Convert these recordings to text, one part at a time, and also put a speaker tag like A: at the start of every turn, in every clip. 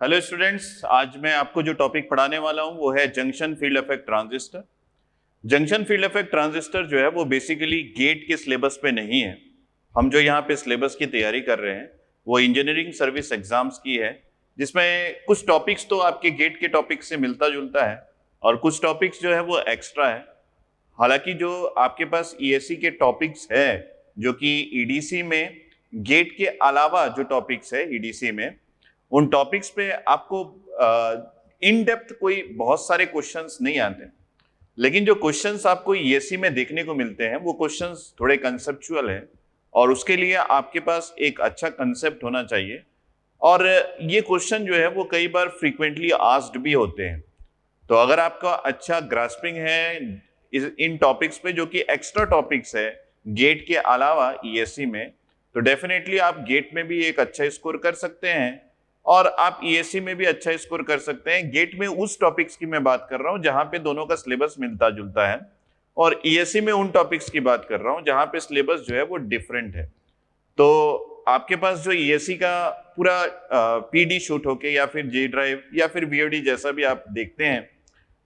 A: Hello students, आज मैं आपको जो टॉपिक पढ़ाने वाला हूं वो है junction field effect transistor. Junction field effect transistor जो है वो बेसिकली गेट के सिलेबस पे नहीं है। हम जो यहाँ पे सिलेबस की तैयारी कर रहे हैं वो इंजीनियरिंग सर्विस एग्जाम्स की है, जिसमें कुछ टॉपिक्स तो आपके गेट के टॉपिक से मिलता जुलता है और कुछ टॉपिक्स जो है वो एक्स्ट्रा है। हालांकि जो आपके पास ईएससी के टॉपिक्स है जो कि ईडीसी में गेट के अलावा जो टॉपिक्स है ईडीसी में, उन टॉपिक्स पे आपको इन डेप्थ कोई बहुत सारे क्वेश्चंस नहीं आते, लेकिन जो क्वेश्चंस आपको ईएससी में देखने को मिलते हैं वो क्वेश्चंस थोड़े कंसेप्चुअल हैं और उसके लिए आपके पास एक अच्छा कंसेप्ट होना चाहिए। और ये क्वेश्चन जो है वो कई बार फ्रीक्वेंटली आस्क्ड भी होते हैं। तो अगर आपका अच्छा ग्रास्पिंग है इन टॉपिक्स पे जो कि एक्स्ट्रा टॉपिक्स है गेट के अलावा ईएससी में, तो डेफिनेटली आप गेट में भी एक अच्छा स्कोर कर सकते हैं और आप ईएससी में भी अच्छा स्कोर कर सकते हैं। गेट में उस टॉपिक्स की मैं बात कर रहा हूं जहां पे दोनों का सिलेबस मिलता जुलता है, और ईएससी में उन टॉपिक्स की बात कर रहा हूं जहां पे सिलेबस जो है वो डिफरेंट है। तो आपके पास जो ईएससी का पूरा पीडी शूट होके या फिर जी ड्राइव या फिर वीओडी जैसा भी आप देखते हैं,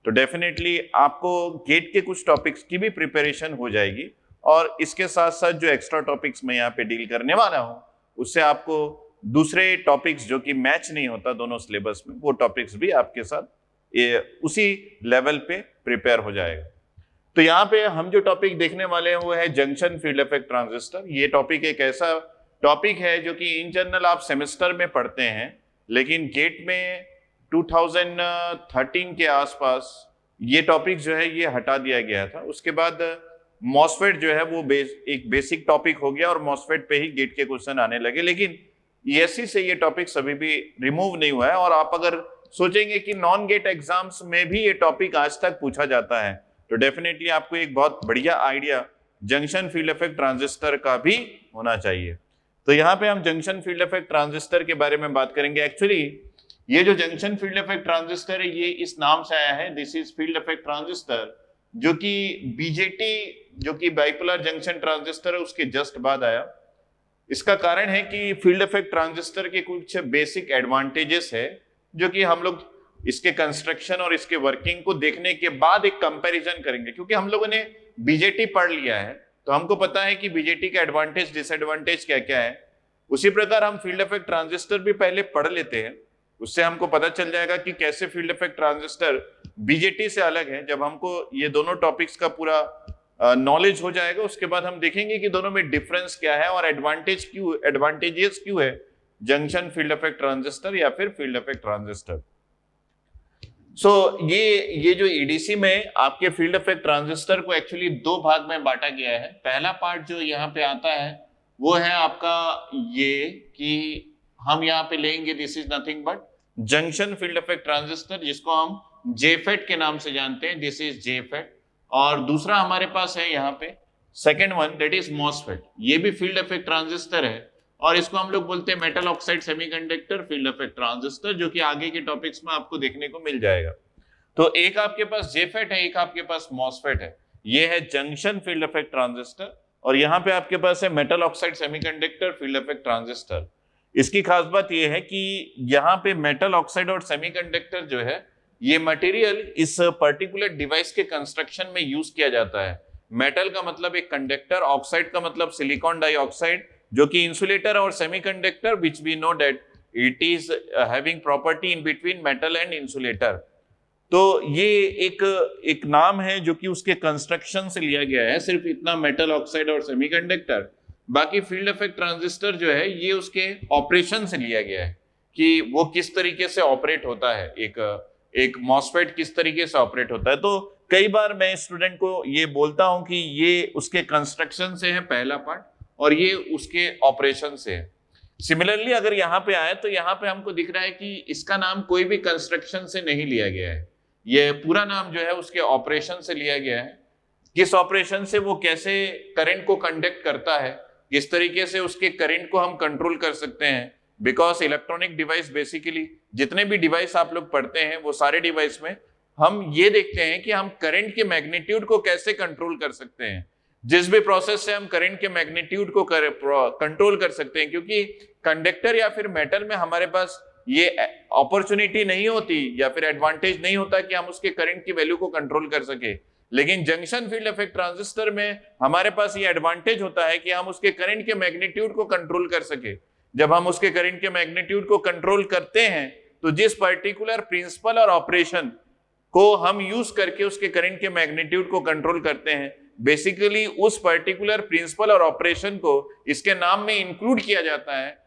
A: तो डेफिनेटली आपको गेट के कुछ टॉपिक्स की भी प्रिपरेशन हो जाएगी और इसके साथ साथ जो एक्स्ट्रा टॉपिक्स मैं यहाँ पे डील करने वाला हूँ उससे आपको दूसरे टॉपिक्स जो कि मैच नहीं होता दोनों सिलेबस में, वो टॉपिक्स भी आपके साथ उसी लेवल पे प्रिपेयर हो जाएगा। तो यहाँ पे हम जो टॉपिक देखने वाले हैं वो है जंक्शन फील्ड इफेक्ट ट्रांजिस्टर। ये टॉपिक एक ऐसा टॉपिक है जो कि इन जनरल आप सेमेस्टर में पढ़ते हैं, लेकिन गेट में 2013 के आसपास ये टॉपिक जो है ये हटा दिया गया था। उसके बाद मॉसफेट जो है वो एक बेसिक टॉपिक हो गया और मॉसफेट पे ही गेट के क्वेश्चन आने लगे, लेकिन ईएससी से ये टॉपिक अभी भी रिमूव नहीं हुआ है। और आप अगर सोचेंगे कि नॉन गेट एग्जाम्स में भी ये टॉपिक आज तक पूछा जाता है, तो डेफिनेटली आपको एक बहुत बढ़िया idea junction field effect transistor का भी होना चाहिए। तो यहाँ पे हम जंक्शन फील्ड इफेक्ट ट्रांजिस्टर के बारे में बात करेंगे। एक्चुअली ये जो जंक्शन फील्ड इफेक्ट ट्रांजिस्टर है ये इस नाम से आया है, this is field effect transistor, जो कि बीजेटी जो कि बाइपोलर जंक्शन ट्रांजिस्टर है उसके जस्ट बाद आया। इसका कारण है कि फील्ड इफेक्ट ट्रांजिस्टर के कुछ बेसिक एडवांटेजेस है जो कि हम लोग इसके कंस्ट्रक्शन और इसके वर्किंग को देखने के बाद एक कंपैरिजन करेंगे, क्योंकि हम लोगों ने बीजेटी पढ़ लिया है तो हमको पता है कि बीजेटी का एडवांटेज डिसएडवांटेज क्या क्या है। उसी प्रकार हम फील्ड इफेक्ट ट्रांजिस्टर भी पहले पढ़ लेते हैं, उससे हमको पता चल जाएगा कि कैसे फील्ड इफेक्ट ट्रांजिस्टर बीजेटी से अलग है। जब हमको ये दोनों टॉपिक्स का पूरा नॉलेज हो जाएगा उसके बाद हम देखेंगे कि दोनों में डिफरेंस क्या है और एडवांटेजेस क्यों है जंक्शन फील्ड इफेक्ट ट्रांजिस्टर या फिर फील्ड इफेक्ट ट्रांजिस्टर। ये जो ईडीसी में आपके फील्ड इफेक्ट ट्रांजिस्टर को एक्चुअली दो भाग में बांटा गया है। पहला पार्ट जो यहाँ पे आता है वो है आपका ये कि हम यहाँ पे लेंगे this is nothing but junction field effect transistor, जिसको हम जेफेट के नाम से जानते हैं, दिस इज जेफेट। और दूसरा हमारे पास है यहाँ पे second one, that is MOSFET. ये भी फील्ड इफेक्ट ट्रांजिस्टर है और इसको हम लोग बोलते हैं metal oxide semiconductor field effect transistor, जो कि आगे के टॉपिक्स में आपको देखने को मिल जाएगा। तो एक आपके पास जेफेट है, एक आपके पास मॉसफेट है। ये है जंक्शन फील्ड इफेक्ट ट्रांजिस्टर और यहाँ पे आपके पास है metal oxide semiconductor field effect transistor. इसकी खास बात यह है कि यहाँ पे मेटल ऑक्साइड और सेमीकंडक्टर जो है ये मटेरियल इस पर्टिकुलर डिवाइस के कंस्ट्रक्शन में यूज किया जाता है। मेटल का मतलब एक कंडक्टर, ऑक्साइड का मतलब सिलिकॉन डाइऑक्साइड जो कि इंसुलेटर, और semiconductor which we know that it is having property in between metal and insulator. तो ये एक नाम है जो कि उसके कंस्ट्रक्शन से लिया गया है, सिर्फ इतना मेटल ऑक्साइड और सेमीकंडक्टर। बाकी फील्ड इफेक्ट ट्रांजिस्टर जो है ये उसके ऑपरेशन से लिया गया है कि वो किस तरीके से ऑपरेट होता है, एक मॉसफेट किस तरीके से ऑपरेट होता है। तो कई बार मैं स्टूडेंट को ये बोलता हूं कि ये उसके कंस्ट्रक्शन से है पहला पार्ट और ये उसके ऑपरेशन से है। सिमिलरली अगर यहाँ पे आए तो यहाँ पे हमको दिख रहा है कि इसका नाम कोई भी कंस्ट्रक्शन से नहीं लिया गया है, ये पूरा नाम जो है उसके ऑपरेशन से लिया गया है। किस ऑपरेशन से, वो कैसे करंट को कंडक्ट करता है, किस तरीके से उसके करंट को हम कंट्रोल कर सकते हैं। बिकॉज इलेक्ट्रॉनिक डिवाइस बेसिकली जितने भी डिवाइस आप लोग पढ़ते हैं वो सारे डिवाइस में हम ये देखते हैं कि हम करंट के मैग्नीट्यूड को कैसे कंट्रोल कर सकते हैं। जिस भी प्रोसेस से हम करंट के मैग्नीट्यूड को कंट्रोल कर सकते हैं, क्योंकि कंडक्टर या फिर मेटल में हमारे पास ये अपॉर्चुनिटी नहीं होती या फिर एडवांटेज नहीं होता कि हम उसके करंट की वैल्यू को कंट्रोल कर सके। लेकिन जंक्शन फील्ड इफेक्ट ट्रांजिस्टर में हमारे पास ये एडवांटेज होता है कि हम उसके करंट के मैग्नीट्यूड को कंट्रोल कर सके। जब हम उसके करंट के मैग्नीट्यूड को कंट्रोल करते हैं तो जिस पर्टिकुलर प्रिंसिपल और ऑपरेशन को हम यूज करके उसके करंट के मैग्नीट्यूड को कंट्रोल करते हैं, बेसिकली उस पर्टिकुलर प्रिंसिपल और ऑपरेशन को इसके नाम में इंक्लूड किया जाता है।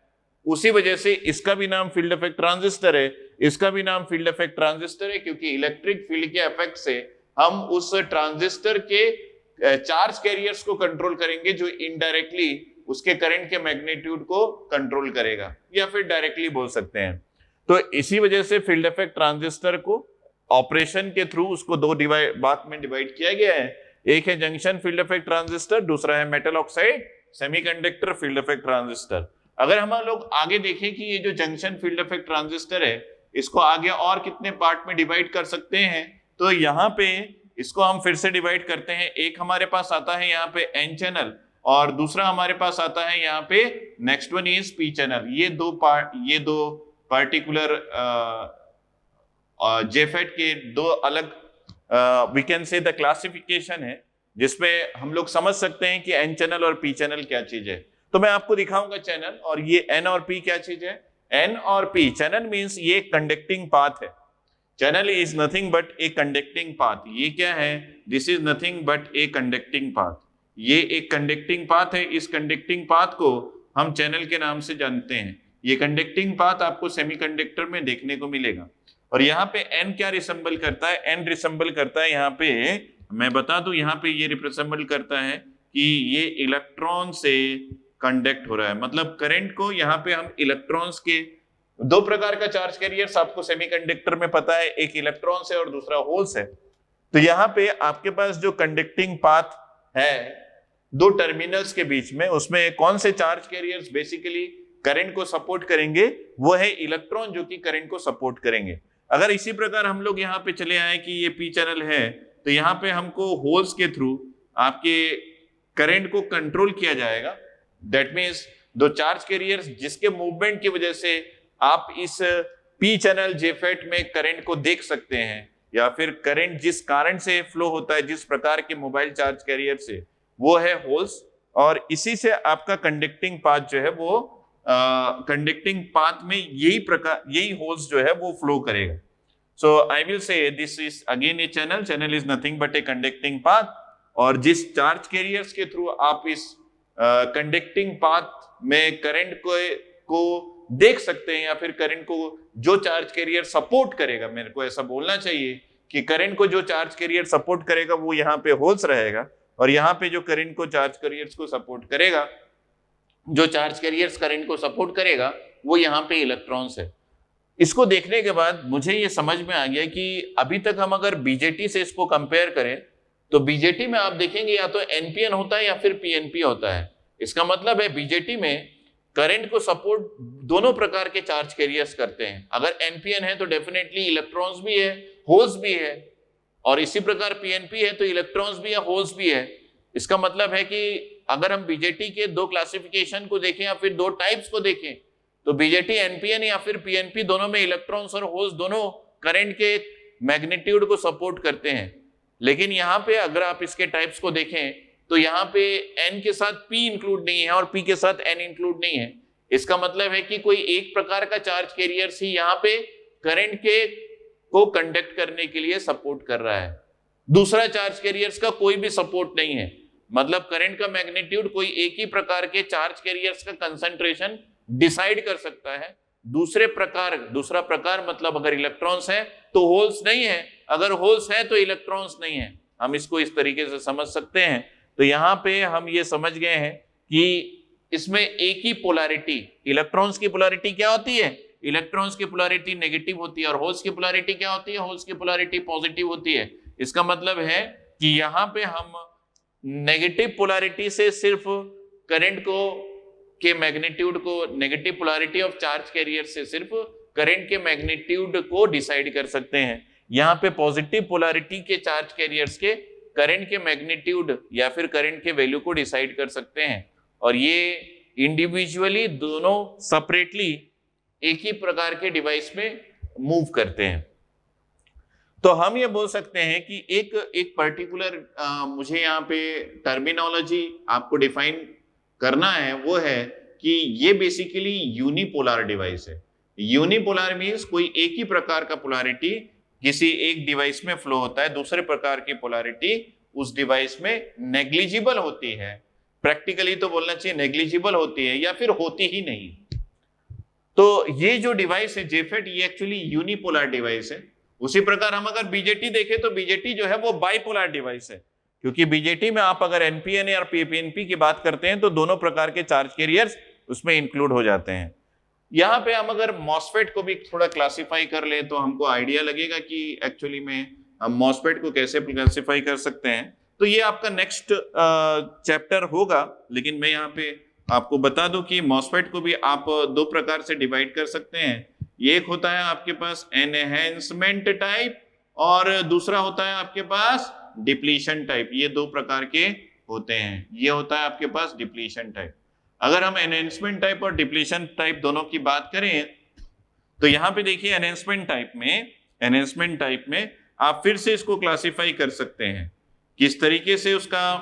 A: उसी वजह से इसका भी नाम फील्ड इफेक्ट ट्रांजिस्टर है, इसका भी नाम फील्ड इफेक्ट ट्रांजिस्टर है, क्योंकि इलेक्ट्रिक फील्ड के इफेक्ट से हम उस ट्रांजिस्टर के चार्ज कैरियर्स को कंट्रोल करेंगे जो इनडायरेक्टली उसके करंट के मैग्नीट्यूड को कंट्रोल करेगा, या फिर डायरेक्टली बोल सकते हैं। तो इसी वजह से फील्ड इफेक्ट ट्रांजिस्टर को ऑपरेशन के थ्रू उसको दो भाग में डिवाइड किया गया है। एक है जंक्शन फील्ड इफेक्ट ट्रांजिस्टर, दूसरा है metal oxide semiconductor field effect transistor. अगर हम लोग आगे देखें कि ये जो जंक्शन फील्ड इफेक्ट ट्रांजिस्टर है इसको आगे और कितने पार्ट में डिवाइड कर सकते हैं, तो यहाँ पे इसको हम फिर से डिवाइड करते हैं। एक हमारे पास आता है यहाँ पे एन चैनल और दूसरा हमारे पास आता है यहाँ पे next one is P channel. ये दो पार्टिकुलर जेफेट के दो अलग we can say the classification है जिसमें हम लोग समझ सकते हैं कि एन चैनल और पी चैनल क्या चीज है। तो मैं आपको दिखाऊंगा चैनल, और ये एन और पी क्या चीज है। एन और पी, चैनल मींस ये कंडक्टिंग पाथ है। Channel is nothing but a conducting path. ये क्या है? This is nothing but a conducting path. ये एक कंडक्टिंग पाथ है। इस कंडक्टिंग पाथ को हम चैनल के नाम से जानते हैं। ये कंडक्टिंग पाथ आपको सेमीकंडक्टर में देखने को मिलेगा। और यहाँ पे एन क्या रिसेंबल करता है? एन रिसेंबल करता है, यहाँ पे मैं बता दूं, यहाँ पे ये रिप्रेजेंबल करता है कि ये इलेक्ट्रॉन से कंडक्ट हो रहा है। मतलब करंट को यहाँ पे हम इलेक्ट्रॉन्स के दो प्रकार का चार्ज कैरियर्स आपको सेमीकंडक्टर में पता है, एक इलेक्ट्रॉन से और दूसरा होल्स है। तो यहाँ पे आपके पास जो कंडक्टिंग पाथ है दो टर्मिनल्स के बीच में, उसमें कौन से चार्ज कैरियर्स बेसिकली करंट को सपोर्ट करेंगे? वो है इलेक्ट्रॉन जो कि करंट को सपोर्ट करेंगे। अगर इसी प्रकार हम लोग यहाँ पे चले आए कि ये पी चैनल है, तो यहाँ पे हमको होल्स के थ्रू आपके करंट को कंट्रोल किया जाएगा। दैट मीन्स दो चार्ज कैरियर्स जिसके मूवमेंट की वजह से आप इस पी चैनल जेफेट में करंट को देख सकते हैं, या फिर करंट जिस कारण से फ्लो होता है, जिस प्रकार के मोबाइल चार्ज कैरियर से, वो है होल्स। और इसी से आपका कंडक्टिंग पाथ जो है वो कंडक्टिंग पाथ में यही होल्स जो है वो फ्लो करेगा। So I will say this is again a channel. Channel is nothing but a conducting path. और जिस चार्ज कैरियर्स के थ्रू आप इस कंडक्टिंग पाथ में करंट को देख सकते हैं, या फिर करंट को जो चार्ज कैरियर सपोर्ट करेगा, मेरे को ऐसा बोलना चाहिए कि करंट को जो चार्ज कैरियर सपोर्ट करेगा वो यहाँ पे होल्स रहेगा, और यहाँ पे जो करंट को चार्ज कैरियर्स को सपोर्ट करेगा, जो चार्ज कैरियर्स करंट को सपोर्ट करेगा, वो यहाँ पे इलेक्ट्रॉन्स है। इसको देखने के बाद मुझे ये समझ में आ गया कि अभी तक हम अगर बीजेटी से इसको कंपेयर करें तो बीजेटी में आप देखेंगे या तो एनपीएन होता है या फिर पीएनपी होता है। इसका मतलब है बीजेटी में करंट को सपोर्ट दोनों प्रकार के चार्ज कैरियर्स करते हैं। अगर एनपीएन है तो डेफिनेटली इलेक्ट्रॉन्स भी है, होल्स भी है, और इसी प्रकार पीएनपी है तो इलेक्ट्रॉन्स भी है, होल्स भी है। इसका मतलब है कि अगर हम बीजेटी के दो क्लासिफिकेशन को देखें या फिर दो टाइप्स को देखें, तो बीजेटी एनपीएन या फिर पीएनपी दोनों में इलेक्ट्रॉन्स और होल्स दोनों करंट के मैग्नीट्यूड को सपोर्ट करते हैं। लेकिन यहाँ पे अगर आप इसके टाइप्स को देखें तो यहाँ पे एन के साथ पी इंक्लूड नहीं है और पी के साथ एन इंक्लूड नहीं है। इसका मतलब है कि कोई एक प्रकार का चार्ज कैरियर ही यहाँ पे करंट के को कंडक्ट करने के लिए सपोर्ट कर रहा है, दूसरा चार्ज कैरियर्स का कोई भी सपोर्ट नहीं है। मतलब करंट का मैग्नीट्यूड कोई एक ही प्रकार के चार्ज कैरियर्स का कंसंट्रेशन डिसाइड कर सकता है। दूसरा प्रकार मतलब अगर इलेक्ट्रॉन्स है तो होल्स नहीं है, अगर होल्स है तो इलेक्ट्रॉन्स नहीं है। हम इसको इस तरीके से समझ सकते हैं। तो यहाँ पे हम ये समझ गए हैं कि इसमें एक ही पोलैरिटी, इलेक्ट्रॉन्स की पोलैरिटी क्या होती है? इलेक्ट्रॉन्स की पोलैरिटी नेगेटिव होती है, और होल्स की पोलैरिटी क्या होती है? होल्स की पोलैरिटी पॉजिटिव होती है। इसका मतलब है कि यहाँ पे हम नेगेटिव पोलैरिटी से सिर्फ करंट को के मैग्नीट्यूड को, negative polarity of charge carrier से सिर्फ करंट के मैग्नीट्यूड को डिसाइड कर सकते हैं। यहाँ पे पॉजिटिव पोलैरिटी के चार्ज कैरियर्स के करंट के मैग्नीट्यूड या फिर करंट के वैल्यू को डिसाइड कर सकते हैं। और ये इंडिविजुअली दोनों सेपरेटली एक ही प्रकार के डिवाइस में मूव करते हैं। तो हम ये बोल सकते हैं कि एक पर्टिकुलर मुझे यहाँ पे टर्मिनोलॉजी आपको डिफाइन करना है, वो है कि ये बेसिकली यूनिपोलर डिवाइस है। यूनिपोलर मीन्स कोई एक ही प्रकार का पोलैरिटी किसी एक डिवाइस में फ्लो होता है, दूसरे प्रकार की पोलैरिटी उस डिवाइस में नेग्लिजिबल होती है। प्रैक्टिकली तो बोलना चाहिए नेग्लिजिबल होती है या फिर होती ही नहीं। तो ये जो डिवाइस है जेफेट, ये एक्चुअली यूनिपोलर डिवाइस है। उसी प्रकार हम अगर बीजेटी देखें तो बीजेटी जो है वो बाइपोलर डिवाइस है, क्योंकि बीजेटी में आप अगर एनपीएन और पीपीएनपी की बात करते हैं तो दोनों प्रकार के चार्ज कैरियर्स उसमें इंक्लूड हो जाते हैं। यहाँ पे हम अगर मॉसफेट को भी थोड़ा क्लासिफाई कर ले तो हमको आइडिया लगेगा कि एक्चुअली में हम मॉसफेट को कैसे क्लासिफाई कर सकते हैं। तो ये आपका नेक्स्ट चैप्टर होगा, लेकिन मैं यहाँ पे आपको बता दूं कि मॉसफेट को भी आप दो प्रकार से डिवाइड कर सकते हैं। एक होता है आपके पास एनहेंसमेंट टाइप और दूसरा होता है आपके पास डिप्लीशन टाइप। ये दो प्रकार के होते हैं। ये होता है आपके पास डिप्लीशन टाइप। अगर हम एनहेंसमेंट टाइप और डिप्लीशन टाइप दोनों की बात करें तो यहाँ पे देखिए एनहेंसमेंट टाइप में आप फिर से इसको क्लासिफाई कर सकते हैं। किस तरीके से उसका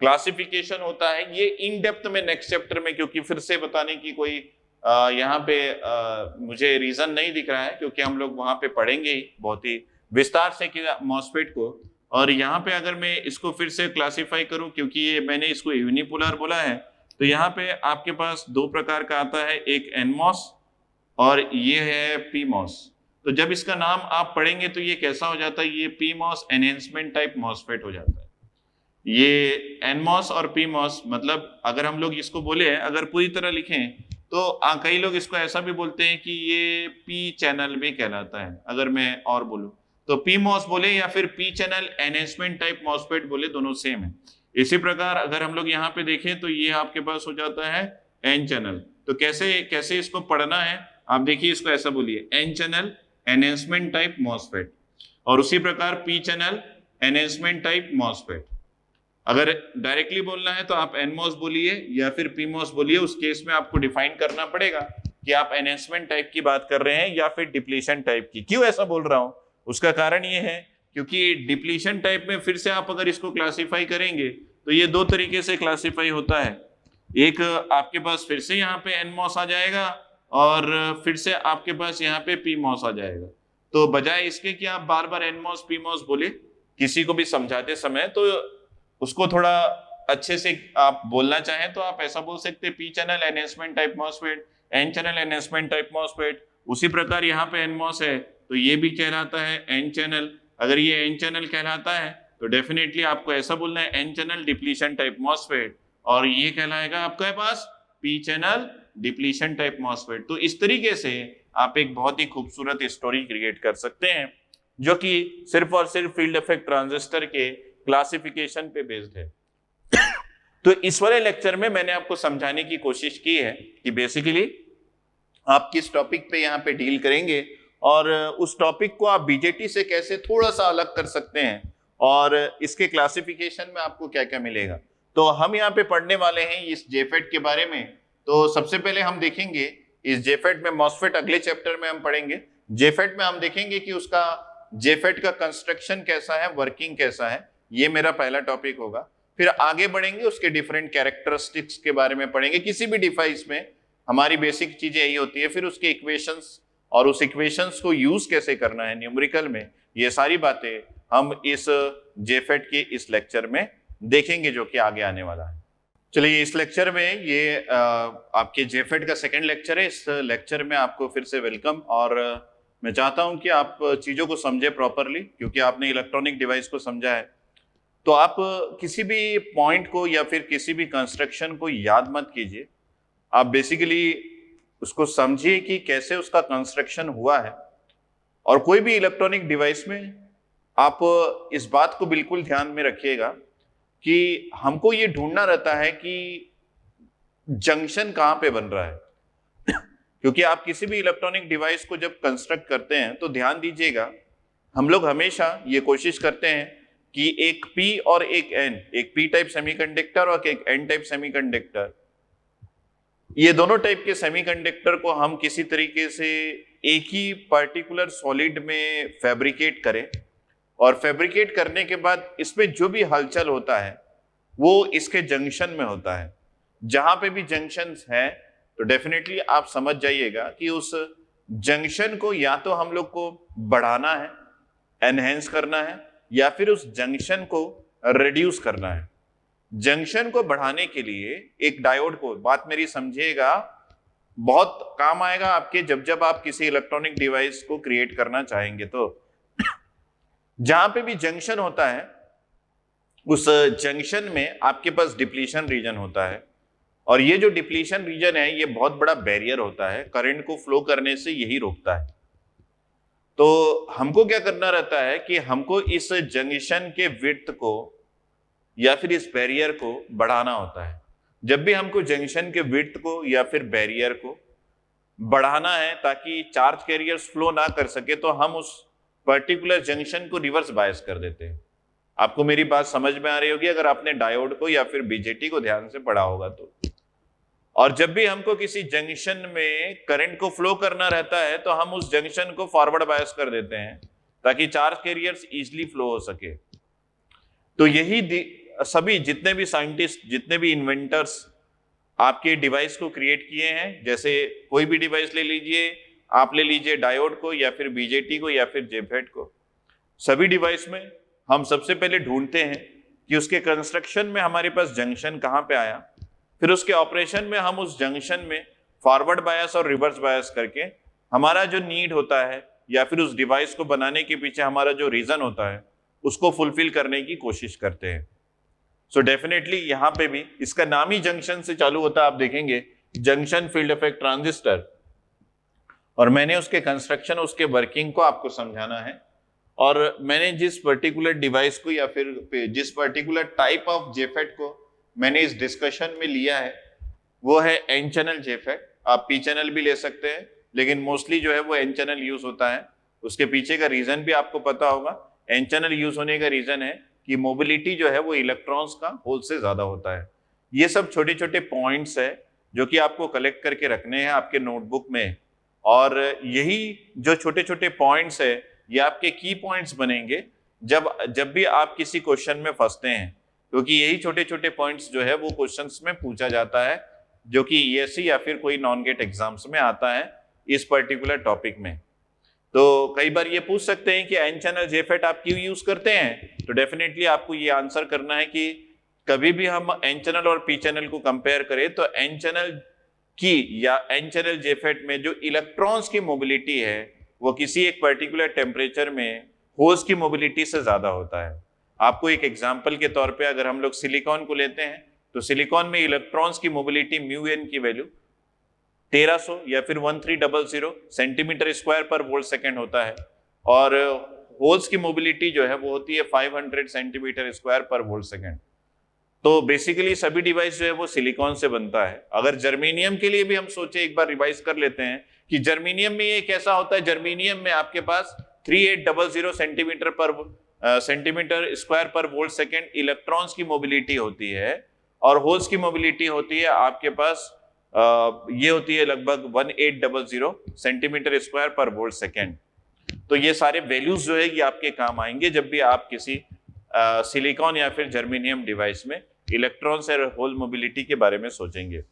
A: क्लासिफिकेशन होता है ये इन डेप्थ में नेक्स्ट चैप्टर में, क्योंकि फिर से बताने की कोई यहाँ पे मुझे रीजन नहीं दिख रहा है, क्योंकि हम लोग वहां पे पढ़ेंगे ही बहुत ही विस्तार से कि मॉसफेट को। और यहाँ पे अगर मैं इसको फिर से क्लासिफाई करूं, क्योंकि ये मैंने इसको यूनिपोलर बोला है, तो यहाँ पे आपके पास दो प्रकार का आता है, एक एनमॉस और ये है पीमॉस। तो जब इसका नाम आप पढ़ेंगे तो ये कैसा हो जाता है, ये पीमॉस एनहेंसमेंट टाइप मॉसफेट हो जाता है। ये एनमॉस और पीमॉस, मतलब अगर हम लोग इसको बोले, अगर पूरी तरह लिखें तो कई लोग इसको ऐसा भी बोलते हैं कि ये पी चैनल भी कहलाता है। अगर मैं और बोलूं तो पीमॉस बोले या फिर P channel enhancement type MOSFET बोले, दोनों सेम है। इसी प्रकार अगर हम लोग यहाँ पे देखें तो ये आपके पास हो जाता है एन चैनल। तो कैसे इसको पढ़ना है, आप देखिए, इसको ऐसा बोलिए N channel enhancement type MOSFET, और उसी प्रकार P channel enhancement type MOSFET. अगर डायरेक्टली बोलना है तो आप एनमॉस बोलिए या फिर पीमॉस बोलिए। उस केस में आपको डिफाइन करना पड़ेगा कि आप एनहेंसमेंट टाइप की बात कर रहे हैं या फिर डिप्लीशन टाइप की। क्यों ऐसा बोल रहा हूं, उसका कारण ये है क्योंकि डिप्लीशन टाइप में फिर से आप अगर इसको क्लासिफाई करेंगे तो ये दो तरीके से क्लासिफाई होता है। एक आपके पास फिर से यहाँ पे एनमॉस आ जाएगा और फिर से आपके पास यहाँ पे पीमॉस आ जाएगा। तो बजाय इसके कि आप बार बार एनमॉस पीमॉस बोले किसी को भी समझाते समय, तो उसको थोड़ा अच्छे से आप बोलना चाहें तो आप ऐसा बोल सकते हैं, P channel enhancement type MOSFET, N channel enhancement type MOSFET. उसी प्रकार यहाँ पे एनमॉस है तो ये भी कहलाता है एन चैनल। अगर ये एन चैनल कहलाता है तो डेफिनेटली आपको ऐसा बोलना है N channel depletion type MOSFET, और ये कहलाएगा आपके पास P channel depletion type MOSFET. तो इस तरीके से आप एक बहुत ही खूबसूरत स्टोरी क्रिएट कर सकते हैं, जो कि सिर्फ और सिर्फ फील्ड इफेक्ट ट्रांजिस्टर के क्लासिफिकेशन पे बेस्ड है। तो इस वाले लेक्चर में मैंने आपको समझाने की कोशिश की है कि बेसिकली आप किस टॉपिक पे यहाँ पे डील करेंगे और उस टॉपिक को आप बीजेटी से कैसे थोड़ा सा अलग कर सकते हैं और इसके क्लासिफिकेशन में आपको क्या क्या मिलेगा। तो हम यहाँ पे पढ़ने वाले हैं इस जेफेट के बारे में। तो सबसे पहले हम देखेंगे इस जेफेट में मॉसफेट, अगले चैप्टर में हम पढ़ेंगे। जेफेट में हम देखेंगे कि उसका जेफेट का कंस्ट्रक्शन कैसा है, वर्किंग कैसा है, ये मेरा पहला टॉपिक होगा। फिर आगे बढ़ेंगे उसके डिफरेंट कैरेक्टरिस्टिक्स के बारे में पढ़ेंगे। किसी भी डिवाइस में हमारी बेसिक चीजें यही होती है। फिर उसके इक्वेशंस और उस इक्वेशंस को यूज कैसे करना है न्यूमेरिकल में, ये सारी बातें हम इस जेफेट के इस लेक्चर में देखेंगे, जो कि आगे आने वाला है। चलिए, इस लेक्चर में ये आपके जेफेट का सेकेंड लेक्चर है। इस लेक्चर में आपको फिर से वेलकम, और मैं चाहता हूं कि आप चीजों को समझे प्रॉपरली, क्योंकि आपने इलेक्ट्रॉनिक डिवाइस को समझा है तो आप किसी भी पॉइंट को या फिर किसी भी कंस्ट्रक्शन को याद मत कीजिए। आप बेसिकली उसको समझिए कि कैसे उसका कंस्ट्रक्शन हुआ है। और कोई भी इलेक्ट्रॉनिक डिवाइस में आप इस बात को बिल्कुल ध्यान में रखिएगा कि हमको ये ढूंढना रहता है कि जंक्शन कहां पे बन रहा है। क्योंकि आप किसी भी इलेक्ट्रॉनिक डिवाइस को जब कंस्ट्रक्ट करते हैं तो ध्यान दीजिएगा, हम लोग हमेशा ये कोशिश करते हैं कि एक P और एक N, एक P टाइप सेमीकंडक्टर और एक N टाइप सेमीकंडक्टर, ये दोनों टाइप के सेमीकंडक्टर को हम किसी तरीके से एक ही पर्टिकुलर सॉलिड में फैब्रिकेट करें और फैब्रिकेट करने के बाद इसमें जो भी हलचल होता है वो इसके जंक्शन में होता है। जहां पे भी जंक्शंस हैं तो डेफिनेटली आप समझ जाइएगा कि उस जंक्शन को या तो हम लोग को बढ़ाना है, एनहेंस करना है, या फिर उस जंक्शन को रिड्यूस करना है। जंक्शन को बढ़ाने के लिए एक डायोड को, बात मेरी समझिएगा, बहुत काम आएगा आपके जब जब आप किसी इलेक्ट्रॉनिक डिवाइस को क्रिएट करना चाहेंगे। तो जहां पे भी जंक्शन होता है उस जंक्शन में आपके पास डिप्लीशन रीजन होता है, और ये जो डिप्लीशन रीजन है ये बहुत बड़ा बैरियर होता है, करंट को फ्लो करने से यही रोकता है। तो हमको क्या करना रहता है कि हमको इस जंक्शन के विड्थ को या फिर इस बैरियर को बढ़ाना होता है। जब भी हमको जंक्शन के विड्थ को या फिर बैरियर को बढ़ाना है ताकि चार्ज कैरियर्स फ्लो ना कर सके, तो हम उस पर्टिकुलर जंक्शन को रिवर्स बायस कर देते हैं। आपको मेरी बात समझ में आ रही होगी अगर आपने डायोड को या फिर बीजेटी को ध्यान से पढ़ा होगा तो। और जब भी हमको किसी जंक्शन में करंट को फ्लो करना रहता है तो हम उस जंक्शन को फॉरवर्ड बायस कर देते हैं ताकि चार्ज कैरियर्स इजीली फ्लो हो सके। तो यही सभी जितने भी साइंटिस्ट, जितने भी इन्वेंटर्स आपके डिवाइस को क्रिएट किए हैं, जैसे कोई भी डिवाइस ले लीजिए, आप ले लीजिए डायोड को या फिर बीजेटी को या फिर जेफेट को, सभी डिवाइस में हम सबसे पहले ढूंढते हैं कि उसके कंस्ट्रक्शन में हमारे पास जंक्शन कहाँ पे आया, फिर उसके ऑपरेशन में हम उस जंक्शन में फॉरवर्ड बायस और रिवर्स बायस करके हमारा जो नीड होता है या फिर उस डिवाइस को बनाने के पीछे हमारा जो रीजन होता है उसको फुलफिल करने की कोशिश करते हैं। सो डेफिनेटली यहां पे भी इसका नाम ही जंक्शन से चालू होता है, आप देखेंगे जंक्शन फील्ड इफेक्ट ट्रांजिस्टर, और मैंने उसके कंस्ट्रक्शन, उसके वर्किंग को आपको समझाना है। और मैंने जिस पर्टिकुलर डिवाइस को या फिर जिस पर्टिकुलर टाइप ऑफ जेफेट को मैंने इस डिस्कशन में लिया है वो है एन चैनल जेफेट। आप पी चैनल भी ले सकते हैं, लेकिन मोस्टली जो है वो एन चैनल यूज होता है। उसके पीछे का रीजन भी आपको पता होगा। एन चैनल यूज होने का रीजन है कि मोबिलिटी जो है वो इलेक्ट्रॉन्स का होल से ज्यादा होता है। ये सब छोटे छोटे पॉइंट्स है जो कि आपको कलेक्ट करके रखने हैं आपके नोटबुक में, और यही जो छोटे छोटे पॉइंट्स है ये आपके की पॉइंट्स बनेंगे जब भी आप किसी क्वेश्चन में फंसते हैं, क्योंकि यही छोटे छोटे पॉइंट्स जो है वो क्वेश्चंस में पूछा जाता है, जो कि ईएससी या फिर कोई नॉन गेट एग्जाम्स में आता है इस पर्टिकुलर टॉपिक में। तो कई बार ये पूछ सकते हैं कि एन चैनल जेफेट आप क्यों यूज करते हैं, तो डेफिनेटली आपको ये आंसर करना है कि कभी भी हम एन चैनल और पी चैनल को कंपेयर करें तो एन चैनल की या एन चैनल जेफेट में जो इलेक्ट्रॉन्स की मोबिलिटी है वो किसी एक पर्टिकुलर टेम्परेचर में होल्स की मोबिलिटी से ज्यादा होता है। आपको एक एग्जांपल के तौर पे अगर हम लोग सिलिकॉन को लेते हैं तो सिलिकॉन में इलेक्ट्रॉन्स की मोबिलिटी म्यू एन की वैल्यू 1300 या फिर 1300 सेंटीमीटर स्क्वायर पर वोल्ट सेकेंड होता है, और होल्स की मोबिलिटी जो है वो होती है 500 सेंटीमीटर स्क्वायर पर वोल्ट सेकेंड। तो बेसिकली सभी डिवाइस जो है वो सिलिकॉन से बनता है। अगर जर्मेनियम के लिए भी हम सोचे, एक बार रिवाइज कर लेते हैं कि जर्मेनियम में ये कैसा होता है। जर्मेनियम में आपके पास 3800 सेंटीमीटर स्क्वायर पर वोल्ट सेकेंड इलेक्ट्रॉन्स की मोबिलिटी होती है, और होल्स की मोबिलिटी होती है आपके पास ये होती है लगभग 1800 सेंटीमीटर स्क्वायर पर वोल्ट सेकेंड। तो ये सारे वैल्यूज जो है ये आपके काम आएंगे जब भी आप किसी सिलिकॉन या फिर जर्मेनियम डिवाइस में इलेक्ट्रॉन्स और होल मोबिलिटी के बारे में सोचेंगे।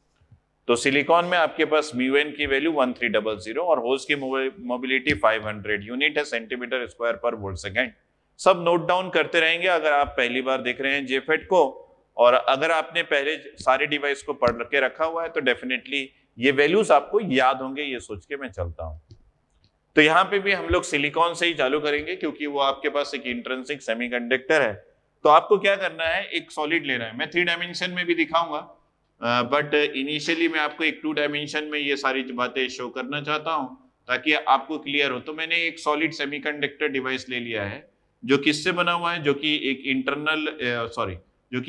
A: तो सिलिकॉन में आपके पास म्यू एन की वैल्यू 1300 और होल्स की मोबिलिटी 500 यूनिट है सेंटीमीटर स्क्वायर पर वोल्ट सेकेंड। सब नोट डाउन करते रहेंगे अगर आप पहली बार देख रहे हैं जेफेट को, और अगर आपने पहले सारे डिवाइस को पढ़ के रखा हुआ है तो डेफिनेटली ये वैल्यूज आपको याद होंगे, ये सोच के मैं चलता हूं। तो यहाँ पे भी हम लोग सिलिकॉन से ही चालू करेंगे क्योंकि वो आपके पास एक इंट्रिंसिक सेमीकंडक्टर है। तो आपको क्या करना है, एक सॉलिड लेना है। मैं 3 डायमेंशन में भी दिखाऊंगा, बट इनिशियली मैं आपको एक 2 डायमेंशन में ये सारी बातें शो करना चाहता हूँ ताकि आपको क्लियर हो। तो मैंने एक सॉलिड सेमीकंडक्टर डिवाइस ले लिया है जो किससे बना हुआ है, जो कि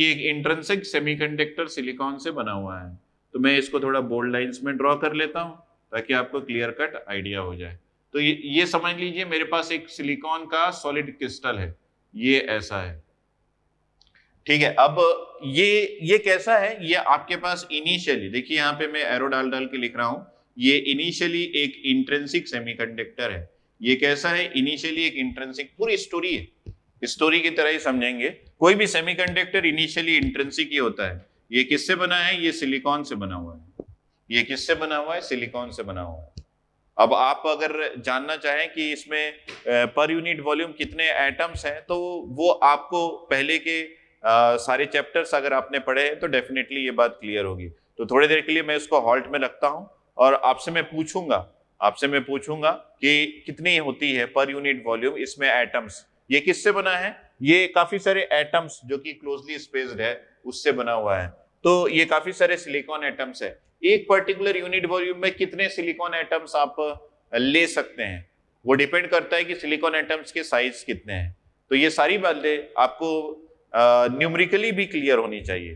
A: एक इंट्रिंसिक सेमीकंडक्टर सिलिकॉन से बना हुआ है। तो मैं इसको थोड़ा बोल्ड लाइंस में ड्रॉ कर लेता हूँ ताकि आपको क्लियर कट आइडिया हो जाए। तो ये समझ लीजिए मेरे पास एक सिलिकॉन का सॉलिड क्रिस्टल है, ये ऐसा है। ठीक है। अब ये कैसा है, ये आपके पास इनिशियली देखिए, यहाँ पे मैं एरो डाल डाल के लिख रहा हूं, ये इनिशियली एक इंट्रिंसिक सेमीकंडक्टर है। ये कैसा है, इनिशियली एक इंट्रिंसिक, पूरी स्टोरी है, स्टोरी की तरह ही समझेंगे। कोई भी सेमीकंडक्टर इनिशियली इंट्रिंसिक ही होता है। ये किससे बना है, ये सिलिकॉन से बना हुआ है। ये किससे बना हुआ है, सिलिकॉन से बना हुआ है। अब आप अगर जानना चाहें कि इसमें पर यूनिट वॉल्यूम कितने एटम्स हैं, तो वो आपको पहले के सारे चैप्टर्स अगर आपने पढ़े हैं तो डेफिनेटली ये बात क्लियर होगी। तो थोड़ी देर के लिए मैं इसको हॉल्ट में रखता हूं और आपसे मैं पूछूंगा कि कितनी होती है पर यूनिट वॉल्यूम इसमें एटम्स। ये किससे बना है, ये काफी सारे एटम्स जो कि क्लोजली स्पेस्ड है उससे बना हुआ है। तो ये काफी सारे सिलिकॉन एटम्स है। एक पर्टिकुलर यूनिट वॉल्यूम में कितने सिलिकॉन एटम्स आप ले सकते हैं, वो डिपेंड करता है कि सिलिकॉन एटम्स के साइज कितने हैं। तो ये सारी बातें आपको न्यूमेरिकली भी क्लियर होनी चाहिए।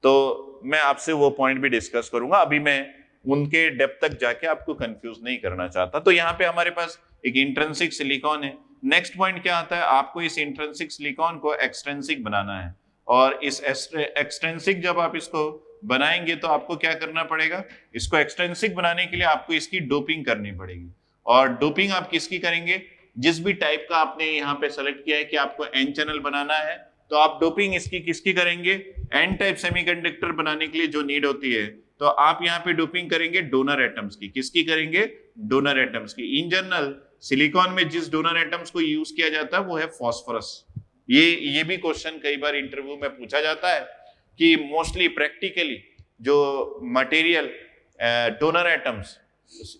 A: तो मैं आपसे वो पॉइंट भी डिस्कस करूंगा, अभी मैं उनके डेप्थ तक जाके आपको कंफ्यूज नहीं करना चाहता। तो यहाँ पे हमारे पास एक इंट्रिंसिक सिलिकॉन है। नेक्स्ट पॉइंट क्या आता है, आपको इस इंट्रिंसिक सिलिकॉन को एक्सट्रिंसिक बनाना है। और इस एक्सट्रिंसिक जब आप इसको बनाएंगे तो आपको क्या करना पड़ेगा, इसको एक्सट्रिंसिक बनाने के लिए आपको इसकी डोपिंग करनी पड़ेगी। और डोपिंग आप किसकी करेंगे, जिस भी टाइप का आपने यहाँ पे सेलेक्ट किया है कि आपको एन चैनल बनाना है, तो आप डोपिंग इसकी किसकी करेंगे, एन टाइप सेमीकंडक्टर बनाने के लिए जो नीड होती है, तो आप यहाँ पे डोपिंग करेंगे डोनर एटम्स की। किसकी करेंगे, डोनर एटम्स की। इन जनरल सिलिकॉन में जिस डोनर एटम्स को यूज किया जाता है वो है फॉस्फोरस। ये भी क्वेश्चन कई बार इंटरव्यू में पूछा जाता है कि मोस्टली प्रैक्टिकली जो मटेरियल डोनर एटम्स